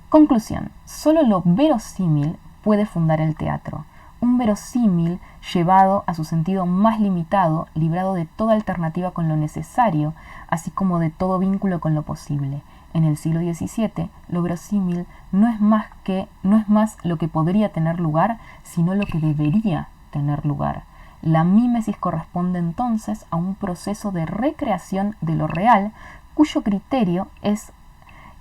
Speaker 2: Conclusión. Solo lo verosímil puede fundar el teatro. Un verosímil llevado a su sentido más limitado, librado de toda alternativa con lo necesario, así como de todo vínculo con lo posible. En el siglo XVII, lo verosímil no es más lo que podría tener lugar, sino lo que debería tener lugar. La mímesis corresponde entonces a un proceso de recreación de lo real, cuyo criterio es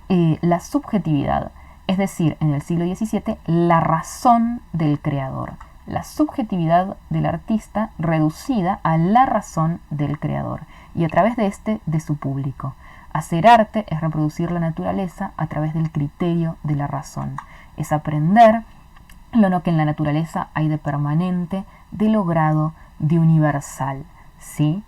Speaker 2: la subjetividad, es decir, en el siglo XVII, la razón del creador, la subjetividad del artista reducida a la razón del creador y a través de su público. Hacer arte es reproducir la naturaleza a través del criterio de la razón, es aprender lo que en la naturaleza hay de permanente, de logrado, de universal, ¿sí?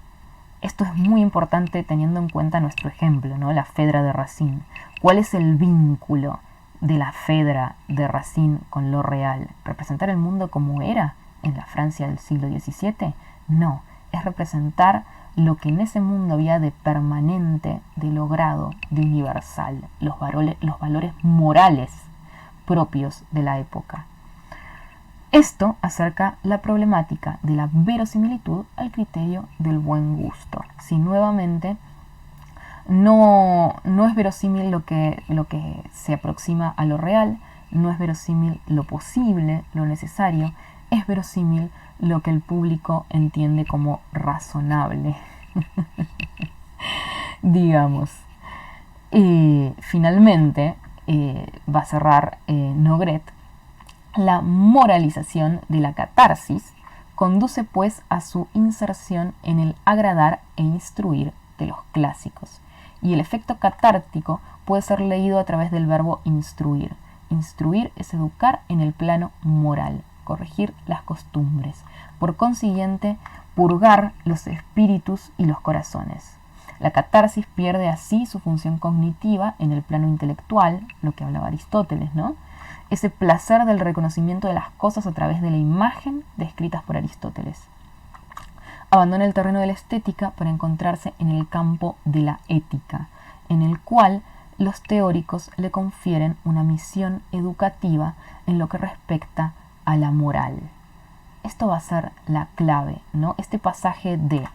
Speaker 2: Esto es muy importante teniendo en cuenta nuestro ejemplo, ¿no? La Fedra de Racine. ¿Cuál es el vínculo de la Fedra de Racine con lo real? ¿Representar el mundo como era en la Francia del siglo XVII? No, es representar lo que en ese mundo había de permanente, de logrado, de universal, los valores morales propios de la época. Esto acerca la problemática de la verosimilitud al criterio del buen gusto. Si nuevamente no es verosímil lo que se aproxima a lo real, no es verosímil lo posible, lo necesario, es verosímil lo que el público entiende como razonable. Digamos. Finalmente, va a cerrar Nogret. La moralización de la catarsis conduce pues a su inserción en el agradar e instruir de los clásicos. Y el efecto catártico puede ser leído a través del verbo instruir. Instruir es educar en el plano moral, corregir las costumbres. Por consiguiente, purgar los espíritus y los corazones. La catarsis pierde así su función cognitiva en el plano intelectual, lo que hablaba Aristóteles, ¿no? Ese placer del reconocimiento de las cosas a través de la imagen descritas por Aristóteles. Abandona el terreno de la estética para encontrarse en el campo de la ética, en el cual los teóricos le confieren una misión educativa en lo que respecta a la moral. Esto va a ser la clave, ¿no? Este pasaje de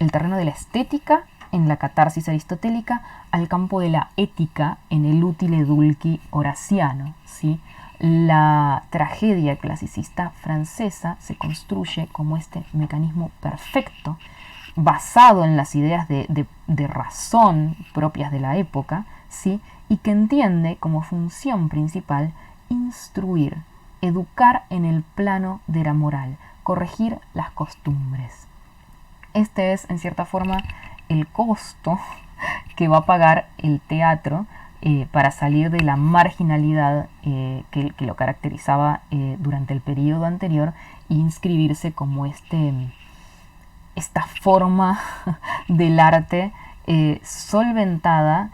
Speaker 2: el terreno de la estética en la catarsis aristotélica al campo de la ética en el utile dulci horaciano, ¿sí? La tragedia clasicista francesa se construye como este mecanismo perfecto, basado en las ideas de razón propias de la época, ¿sí? Y que entiende como función principal instruir, educar en el plano de la moral, corregir las costumbres. Este es, en cierta forma, el costo que va a pagar el teatro para salir de la marginalidad que lo caracterizaba durante el periodo anterior e inscribirse como esta forma del arte solventada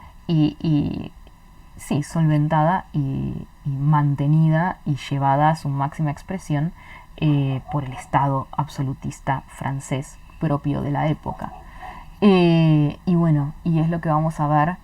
Speaker 2: y mantenida y llevada a su máxima expresión por el Estado absolutista francés propio de la época. Y bueno, y es lo que vamos a ver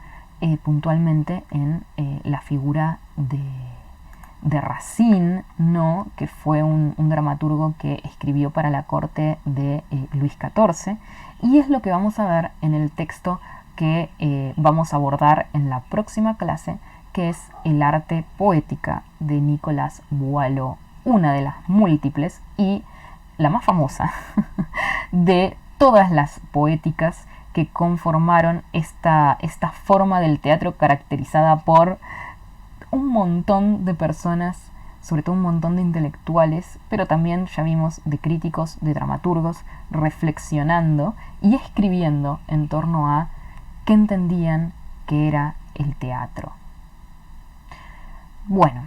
Speaker 2: puntualmente en la figura de Racine, ¿no? Que fue un dramaturgo que escribió para la corte de Luis XIV, y es lo que vamos a ver en el texto que vamos a abordar en la próxima clase, que es El arte poética de Nicolas Boileau, una de las múltiples y la más famosa de todas las poéticas que conformaron esta forma del teatro caracterizada por un montón de personas, sobre todo un montón de intelectuales, pero también ya vimos de críticos, de dramaturgos, reflexionando y escribiendo en torno a qué entendían que era el teatro. Bueno,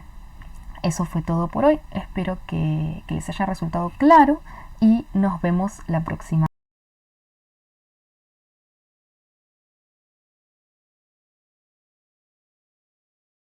Speaker 2: eso fue todo por hoy. Espero que les haya resultado claro y nos vemos la próxima.